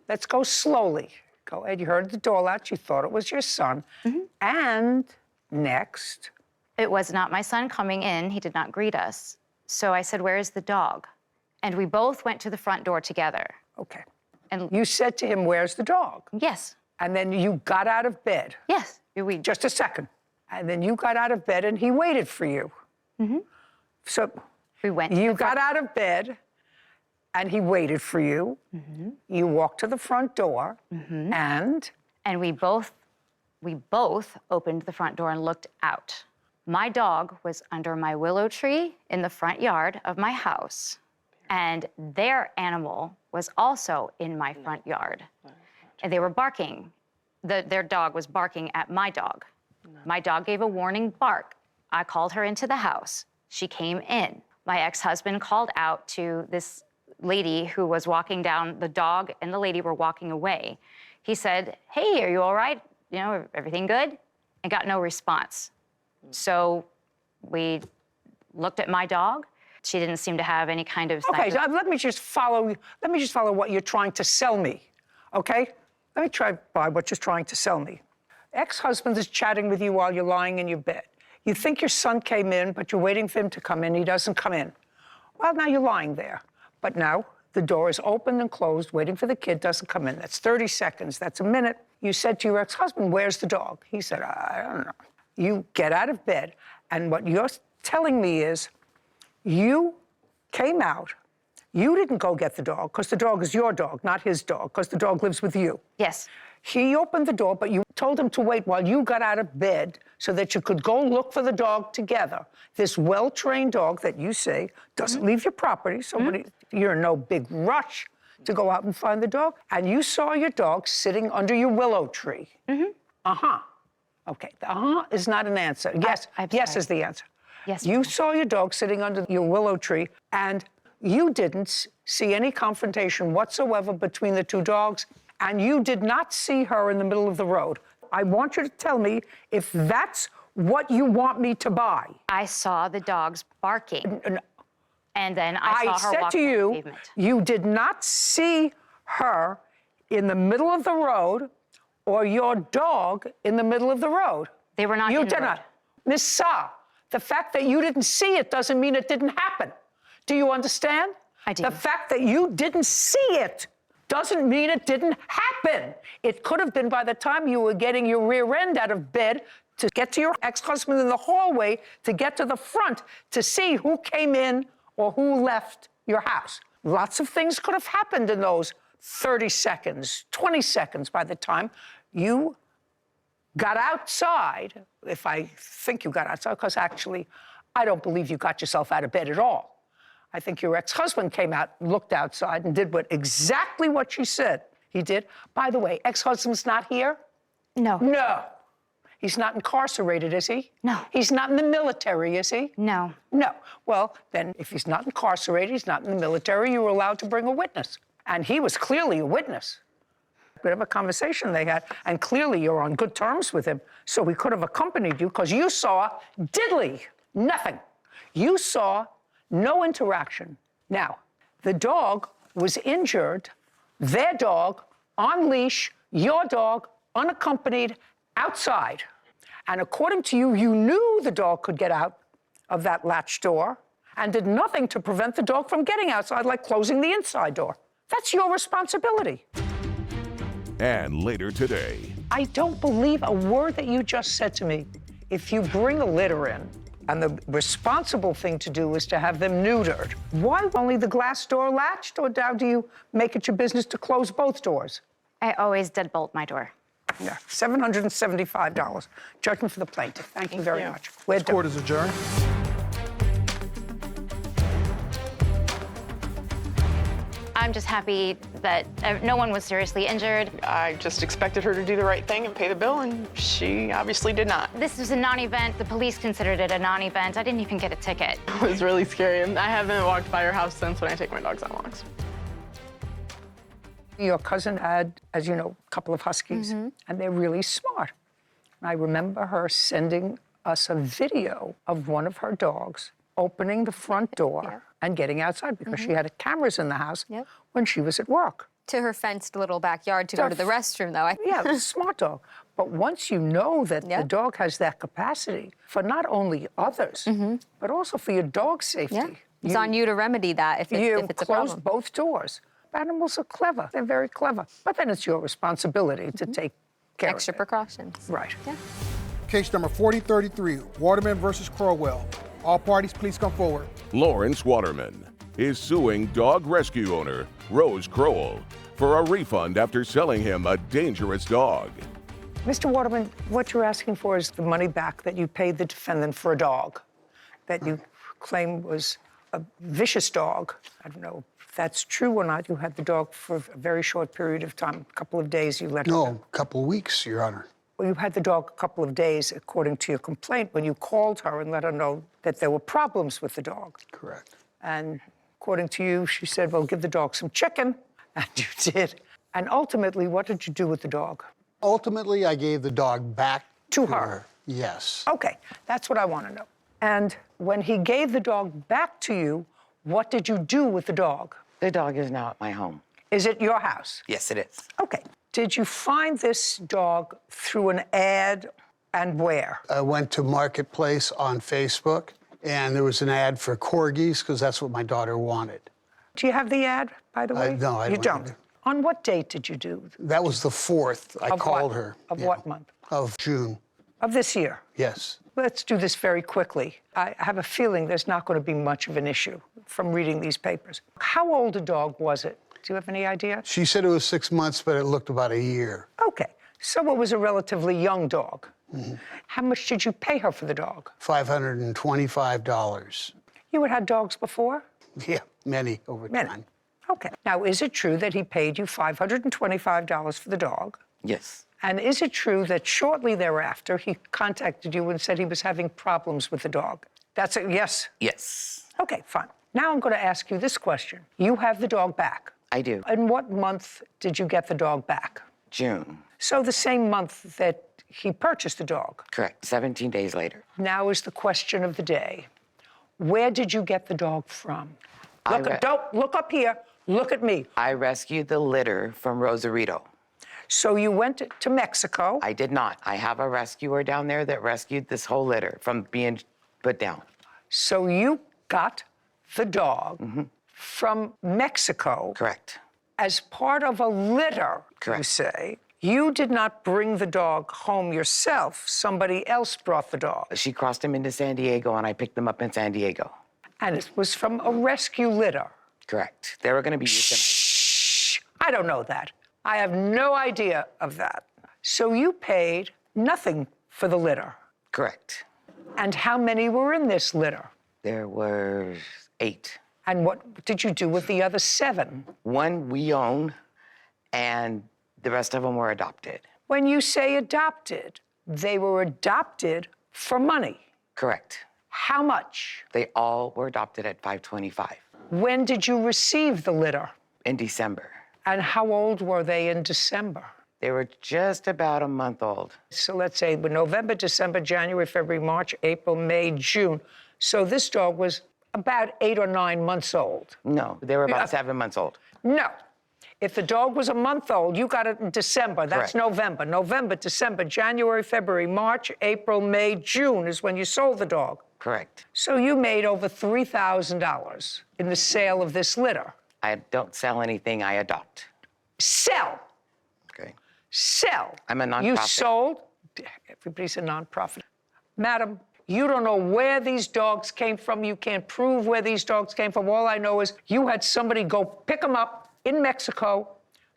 Let's go slowly. Go ahead. You heard the door latch. You thought it was your son. And next? It was not my son coming in. He did not greet us. So I said, where is the dog? And we both went to the front door together. Okay. And you said to him, where's the dog? Yes. And then you got out of bed. Yes. Just a second. And then you got out of bed and he waited for you. So we went. You got out of bed and he waited for you. You walked to the front door and? And we both opened the front door and looked out. My dog was under my willow tree in the front yard of my house. And their animal was also in my front yard. And they were barking. Their dog was barking at my dog. My dog gave a warning bark. I called her into the house. She came in. My ex-husband called out to this lady who was walking down. The dog and the lady were walking away. He said, hey, are you all right? You know, everything good? And got no response. So we looked at my dog. She didn't seem to have any kind of... Okay, so let me just follow what you're trying to sell me, okay? Let me try by what you're trying to sell me. Ex-husband is chatting with you while you're lying in your bed. You think your son came in, but you're waiting for him to come in. He doesn't come in. Well, now you're lying there. But now the door is open and closed, waiting for the kid, doesn't come in. That's 30 seconds. That's a minute. You said to your ex-husband, where's the dog? He said, I don't know. You get out of bed, and what you're telling me is you came out. You didn't go get the dog, because the dog is your dog, not his dog, because the dog lives with you. Yes. He opened the door, but you told him to wait while you got out of bed so that you could go look for the dog together. This well-trained dog that you say doesn't leave your property, so you're in no big rush to go out and find the dog. And you saw your dog sitting under your willow tree. Okay, the is not an answer. Yes, yes is the answer. Yes. You saw your dog sitting under your willow tree, and you didn't see any confrontation whatsoever between the two dogs, and you did not see her in the middle of the road. I want you to tell me if that's what you want me to buy. I saw the dogs barking. And then I saw her said walking to you, on the pavement. You did not see her in the middle of the road or your dog in the middle of the road. They were not You in the did road. not. Miss Sa, the fact that you didn't see it doesn't mean it didn't happen. Do you understand? I do. The fact that you didn't see it doesn't mean it didn't happen. It could have been by the time you were getting your rear end out of bed to get to your ex-husband in the hallway, to get to the front, to see who came in or who left your house. Lots of things could have happened in those 30 seconds, 20 seconds by the time you got outside, if I think you got outside, because actually, I don't believe you got yourself out of bed at all. I think your ex-husband came out, looked outside, and did exactly what she said. He did? By the way, ex-husband's not here? No. No. He's not incarcerated, is he? No. He's not in the military, is he? No. No. Well, then, if he's not incarcerated, he's not in the military, you're allowed to bring a witness. And he was clearly a witness. Bit of a conversation they had, and clearly you're on good terms with him, so we could have accompanied you, because you saw diddly, nothing. You saw no interaction. Now, the dog was injured, their dog, on leash, your dog, unaccompanied, outside. And according to you, you knew the dog could get out of that latch door and did nothing to prevent the dog from getting outside, like closing the inside door. That's your responsibility. And later today. I don't believe a word that you just said to me. If you bring a litter in, and the responsible thing to do is to have them neutered, why only the glass door latched, or now do you make it your business to close both doors? I always deadbolt my door. Yeah, $775. Judgment for the plaintiff. Thank you very much. We're done. Court is adjourned. I'm just happy that no one was seriously injured. I just expected her to do the right thing and pay the bill, and she obviously did not. This was a non-event. The police considered it a non-event. I didn't even get a ticket. It was really scary. And I haven't walked by your house since when I take my dogs on walks. Your cousin had, as you know, a couple of huskies, and they're really smart. I remember her sending us a video of one of her dogs opening the front door and getting outside, because she had cameras in the house when she was at work. To her fenced little backyard to go to the restroom, though. Yeah, it was a smart dog. But once you know that the dog has that capacity for not only others, but also for your dog's safety. It's on you to remedy that if it's a You close problem. both doors. Animals are clever. They're very clever. But then it's your responsibility to take care Extra of it. precautions. Right. Yeah. Case number 4033, Waterman versus Crowell. All parties, please come forward. Lawrence Waterman is suing dog rescue owner Rose Crowell for a refund after selling him a dangerous dog. Mr. Waterman, what you're asking for is the money back that you paid the defendant for a dog that you claim was a vicious dog. I don't know if that's true or not. You had the dog for a very short period of time, a couple of days. You let her go. No, a couple of weeks, Your Honor. Well, you had the dog a couple of days, according to your complaint, when you called her and let her know that there were problems with the dog. Correct. And according to you, she said, well, give the dog some chicken, and you did. And ultimately, what did you do with the dog? Ultimately, I gave the dog back to her. Yes. Okay, that's what I want to know. And when he gave the dog back to you, what did you do with the dog? The dog is now at my home. Is it your house? Yes, it is. Okay. Did you find this dog through an ad, and where? I went to Marketplace on Facebook, and there was an ad for corgis, because that's what my daughter wanted. Do you have the ad, by the way? No, I You don't. don't. On what date did you do? That was the 4th. I Of called what? her. Of Yeah. what month? Of June. Of this year? Yes. Let's do this very quickly. I have a feeling there's not going to be much of an issue from reading these papers. How old a dog was it? Do you have any idea? She said it was 6 months, but it looked about a year. Okay, so it was a relatively young dog. How much did you pay her for the dog? $525. You had dogs before? Yeah, many over time. Okay. Now, is it true that he paid you $525 for the dog? Yes. And is it true that shortly thereafter he contacted you and said he was having problems with the dog? That's a yes? Yes. Okay, fine. Now I'm going to ask you this question. You have the dog back. I do. In what month did you get the dog back? June. So the same month that he purchased the dog. Correct. 17 days later. Now is the question of the day. Where did you get the dog from? Don't look up here. Look at me. I rescued the litter from Rosarito. So you went to Mexico? I did not. I have a rescuer down there that rescued this whole litter from being put down. So you got the dog from Mexico. Correct. As part of a litter, you say. You did not bring the dog home yourself. Somebody else brought the dog. She crossed him into San Diego, and I picked him up in San Diego. And it was from a rescue litter. Correct. They were going to be euthanized. Shh! I don't know that. I have no idea of that. So you paid nothing for the litter. Correct. And how many were in this litter? There were 8. And what did you do with the other 7? One we own, and the rest of them were adopted. When you say adopted, they were adopted for money. Correct. How much? They all were adopted at $525. When did you receive the litter? In December. And how old were they in December? They were just about a month old. So let's say November, December, January, February, March, April, May, June. So this dog was about 8 or 9 months old. No, they were about 7 months old. No. If the dog was a month old, you got it in December. That's Correct. November. November, December, January, February, March, April, May, June is when you sold the dog. Correct. So you made over $3,000 in the sale of this litter. I don't sell anything, I adopt. Sell. Okay. Sell. I'm a nonprofit. You sold. Everybody's a nonprofit. Madam, you don't know where these dogs came from. You can't prove where these dogs came from. All I know is you had somebody go pick them up in Mexico.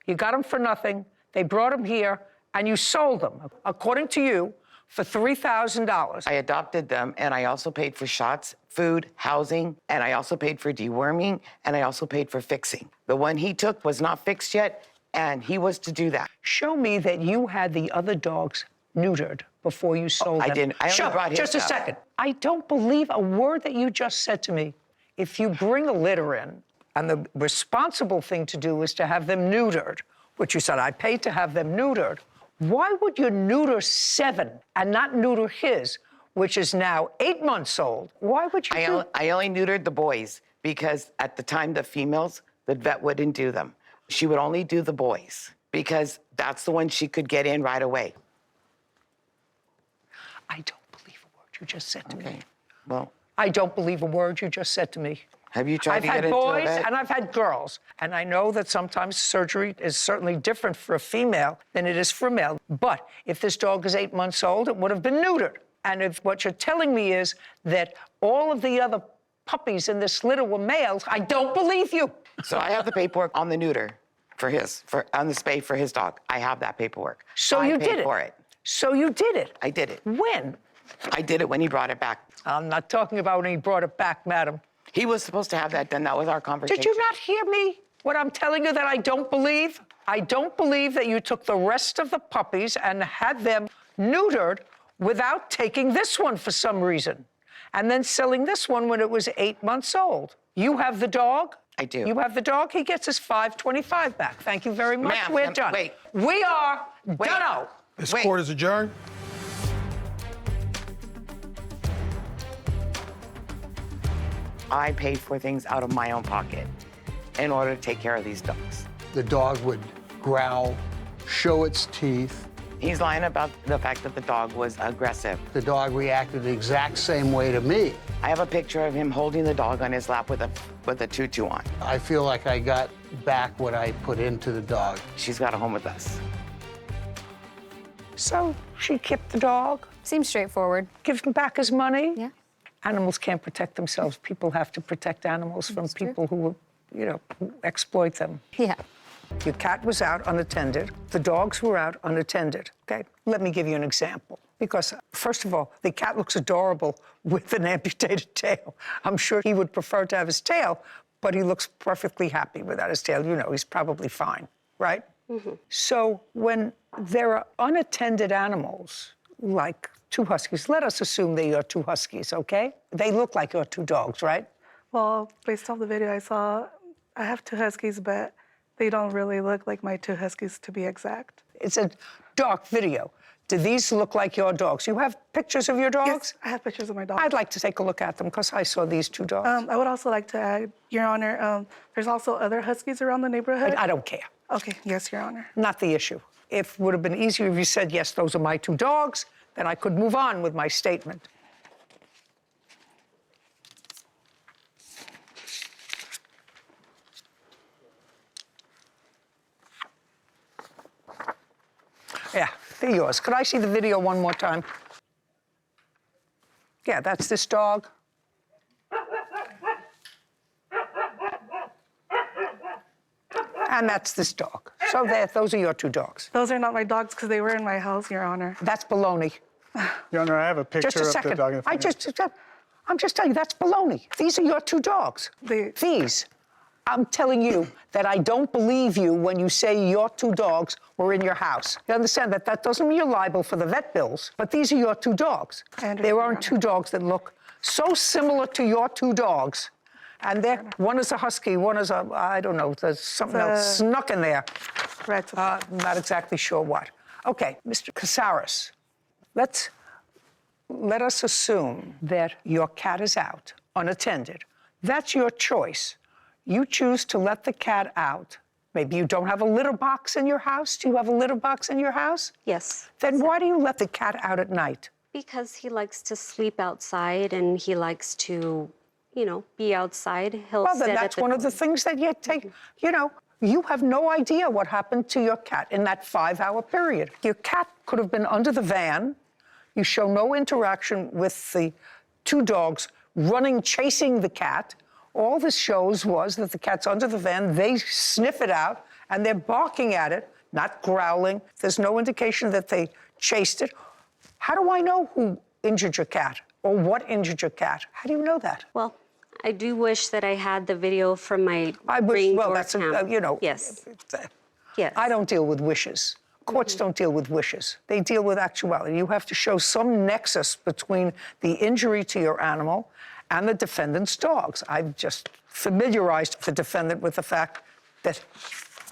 You got them for nothing. They brought them here, and you sold them, according to you, for $3,000. I adopted them, and I also paid for shots, food, housing, and I also paid for deworming, and I also paid for fixing. The one he took was not fixed yet, and he was to do that. Show me that you had the other dogs neutered before you sold them. I didn't. I only brought his Just a stuff. second. I don't believe a word that you just said to me. If you bring a litter in, and the responsible thing to do is to have them neutered, which you said, I paid to have them neutered, why would you neuter 7 and not neuter his, which is now 8 months old? Why would you I only neutered the boys because at the time, the females, the vet wouldn't do them. She would only do the boys because that's the one she could get in right away. I don't believe a word you just said to me. Well, I don't believe a word you just said to me. have you tried I've to get had into a boys vet? and I've had girls, and I know that sometimes surgery is certainly different for a female than it is for a male. But if this dog is 8 months old, it would have been neutered. And if what you're telling me is that all of the other puppies in this litter were males, I don't believe you. So I have the paperwork on the neuter on the spay for his dog. I have that paperwork. So you did it. for it. So you did it. I did it. When? I did it when he brought it back. I'm not talking about when he brought it back, madam. He was supposed to have that done. That was our conversation. Did you not hear me? What I'm telling you that I don't believe? I don't believe that you took the rest of the puppies and had them neutered without taking this one for some reason, and then selling this one when it was 8 months old. You have the dog? I do. You have the dog? He gets his $5.25 back. Thank you very much. Ma'am, We're done. wait. We are done. This court is adjourned. I paid for things out of my own pocket in order to take care of these dogs. The dog would growl, show its teeth. He's lying about the fact that the dog was aggressive. The dog reacted the exact same way to me. I have a picture of him holding the dog on his lap with a tutu on. I feel like I got back what I put into the dog. She's got a home with us. So she kept the dog. Seems straightforward. Give him back his money. Yeah. Animals can't protect themselves. People have to protect animals from people who, who exploit them. Yeah. Your cat was out unattended. The dogs were out unattended, okay? Let me give you an example. Because, first of all, the cat looks adorable with an amputated tail. I'm sure he would prefer to have his tail, but he looks perfectly happy without his tail. You know, he's probably fine, right? Mm-hmm. So when there are unattended animals, like 2 huskies, let us assume they are 2 huskies, okay? They look like your 2 dogs, right? Well, based off the video I saw, I have 2 huskies, but they don't really look like my 2 huskies, to be exact. It's a dark video. Do these look like your dogs? You have pictures of your dogs? Yes, I have pictures of my dogs. I'd like to take a look at them because I saw these 2 dogs. I would also like to add, Your Honor, there's also other huskies around the neighborhood. I don't care. Okay, yes, Your Honor. Not the issue. If it would have been easier if you said, yes, those are my 2 dogs, then I could move on with my statement. Yeah, they're yours. Could I see the video one more time? Yeah, that's this dog. And that's this dog. So those are your 2 dogs. Those are not my dogs because they were in my house, Your Honor. That's baloney. Your Honor, I have a picture Just a second. of the dog. I'm just telling you, that's baloney. These are your 2 dogs. These. I'm telling you that I don't believe you when you say your 2 dogs were in your house. You understand that that doesn't mean you're liable for the vet bills, but these are your 2 dogs. There aren't 2 dogs that look so similar to your 2 dogs. And one is a husky, one is a, I don't know, there's something else snuck in there. Not exactly sure what. Okay, Mr. Casares, let us assume that your cat is out, unattended. That's your choice. You choose to let the cat out. Maybe you don't have a litter box in your house. Do you have a litter box in your house? Yes. Then why do you let the cat out at night? Because he likes to sleep outside and he likes to, you know, be outside. He'll Well, then sit that's one of the things that you take, you know, you have no idea what happened to your cat in that 5-hour period. Your cat could have been under the van. You show no interaction with the 2 dogs running, chasing the cat. All this shows was that the cat's under the van, they sniff it out, and they're barking at it, not growling. There's no indication that they chased it. How do I know who injured your cat or what injured your cat? How do you know that? Well, I do wish that I had the video from my That's, you know. Yes. Yes. I don't deal with wishes. Courts don't deal with wishes. They deal with actuality. You have to show some nexus between the injury to your animal and the defendant's dogs. I've just familiarized the defendant with the fact that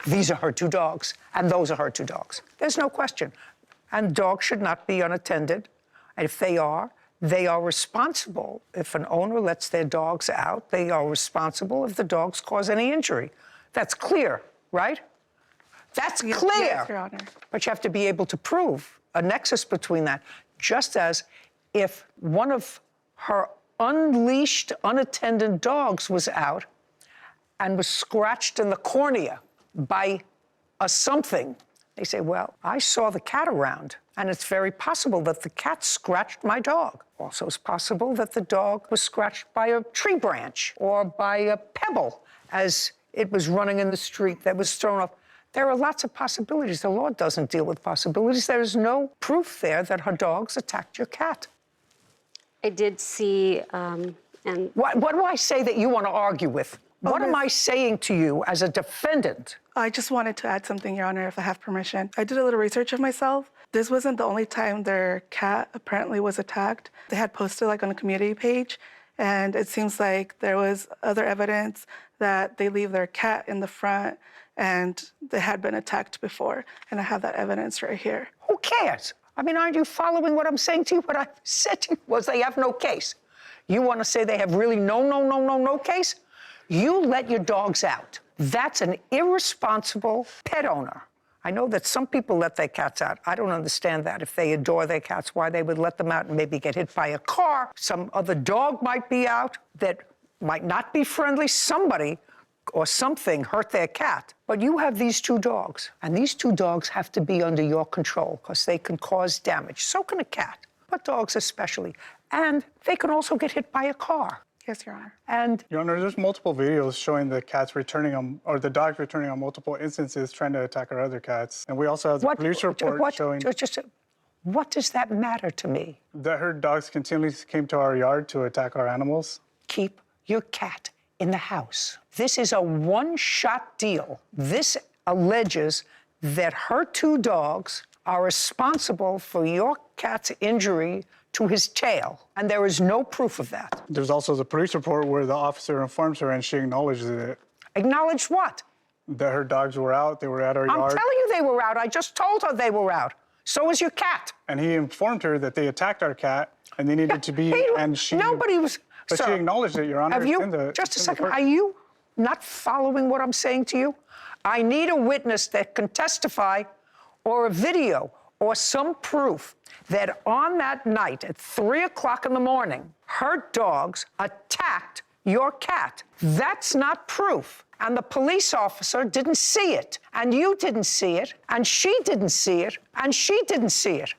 these are her 2 dogs and those are her 2 dogs. There's no question. And dogs should not be unattended. And if they are responsible. If an owner lets their dogs out, they are responsible if the dogs cause any injury. That's clear, right? That's clear. Yes, Your Honor. But you have to be able to prove a nexus between that, just as if one of her unleashed, unattended dogs was out and was scratched in the cornea by a something. They say, well, I saw the cat around, and it's very possible that the cat scratched my dog. Also, it's possible that the dog was scratched by a tree branch or by a pebble as it was running in the street that was thrown off. There are lots of possibilities. The law doesn't deal with possibilities. There is no proof there that her dogs attacked your cat. I did see, and... What do I say that you want to argue with? What am I saying to you as a defendant? I just wanted to add something, Your Honor, if I have permission. I did a little research of myself. This wasn't the only time their cat apparently was attacked. They had posted like on a community page, and it seems like there was other evidence that they leave their cat in the front and they had been attacked before. And I have that evidence right here. Who cares? I mean, aren't you following what I'm saying to you? What I said to you was they have no case. You want to say they have really no case? You let your dogs out. That's an irresponsible pet owner. I know that some people let their cats out. I don't understand that. If they adore their cats, why they would let them out and maybe get hit by a car. Some other dog might be out that might not be friendly. Somebody or something hurt their cat. But you have these 2 dogs, and these 2 dogs have to be under your control because they can cause damage. So can a cat, but dogs especially. And they can also get hit by a car. Yes, Your Honor. And Your Honor, there's multiple videos showing the cats returning on, or the dogs returning on multiple instances trying to attack our other cats. And we also have the police report showing... What does that matter to me? That her dogs continually came to our yard to attack our animals. Keep your cat in the house. This is a one-shot deal. This alleges that her 2 dogs are responsible for your cat's injury to his tail, and there is no proof of that. There's also the police report where the officer informs her and she acknowledges it. Acknowledged what? That her dogs were out, they were at our yard. I'm telling you they were out. I just told her they were out. So was your cat. And he informed her that they attacked our cat and they needed to be, and she... Nobody was... But she acknowledged it, Your Honor. Have you, just a second, are you not following what I'm saying to you? I need a witness that can testify or a video or some proof that on that night at 3 o'clock in the morning, her dogs attacked your cat. That's not proof. And the police officer didn't see it, and you didn't see it, and she didn't see it, and she didn't see it,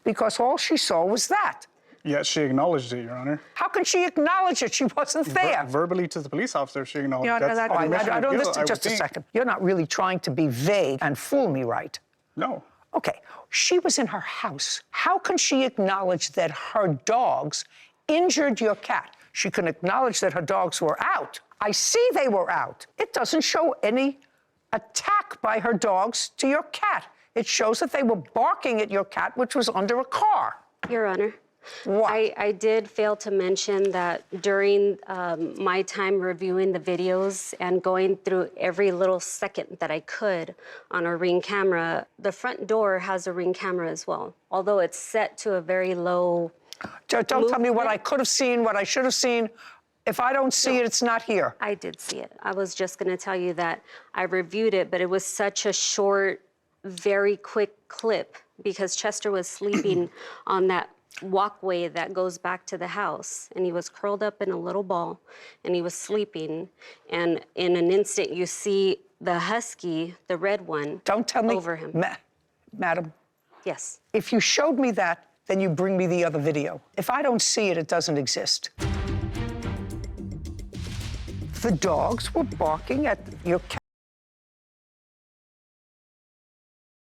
because all she saw was that. Yes, she acknowledged it, Your Honor. How can she acknowledge it? She wasn't there. Verbally to the police officer, she acknowledged Your Honor, that. I don't listen. Just a second. You're not really trying to be vague and fool me, right? No. Okay. She was in her house. How can she acknowledge that her dogs injured your cat? She can acknowledge that her dogs were out. I see they were out. It doesn't show any attack by her dogs to your cat. It shows that they were barking at your cat, which was under a car. Your Honor. What? I did fail to mention that during my time reviewing the videos and going through every little second that I could on a Ring camera, the front door has a Ring camera as well, although it's set to a very low Don't tell me what I could have seen, what I should have seen. If I don't see it, it's not here. I did see it. I was just going to tell you that I reviewed it, but it was such a short, very quick clip because Chester was sleeping on that walkway that goes back to the house, and he was curled up in a little ball and he was sleeping, and in an instant you see the husky, the red one, don't tell me over him. Madam, yes, if you showed me that, then you bring me the other video. If I don't see it, it doesn't exist. The dogs were barking at your cat.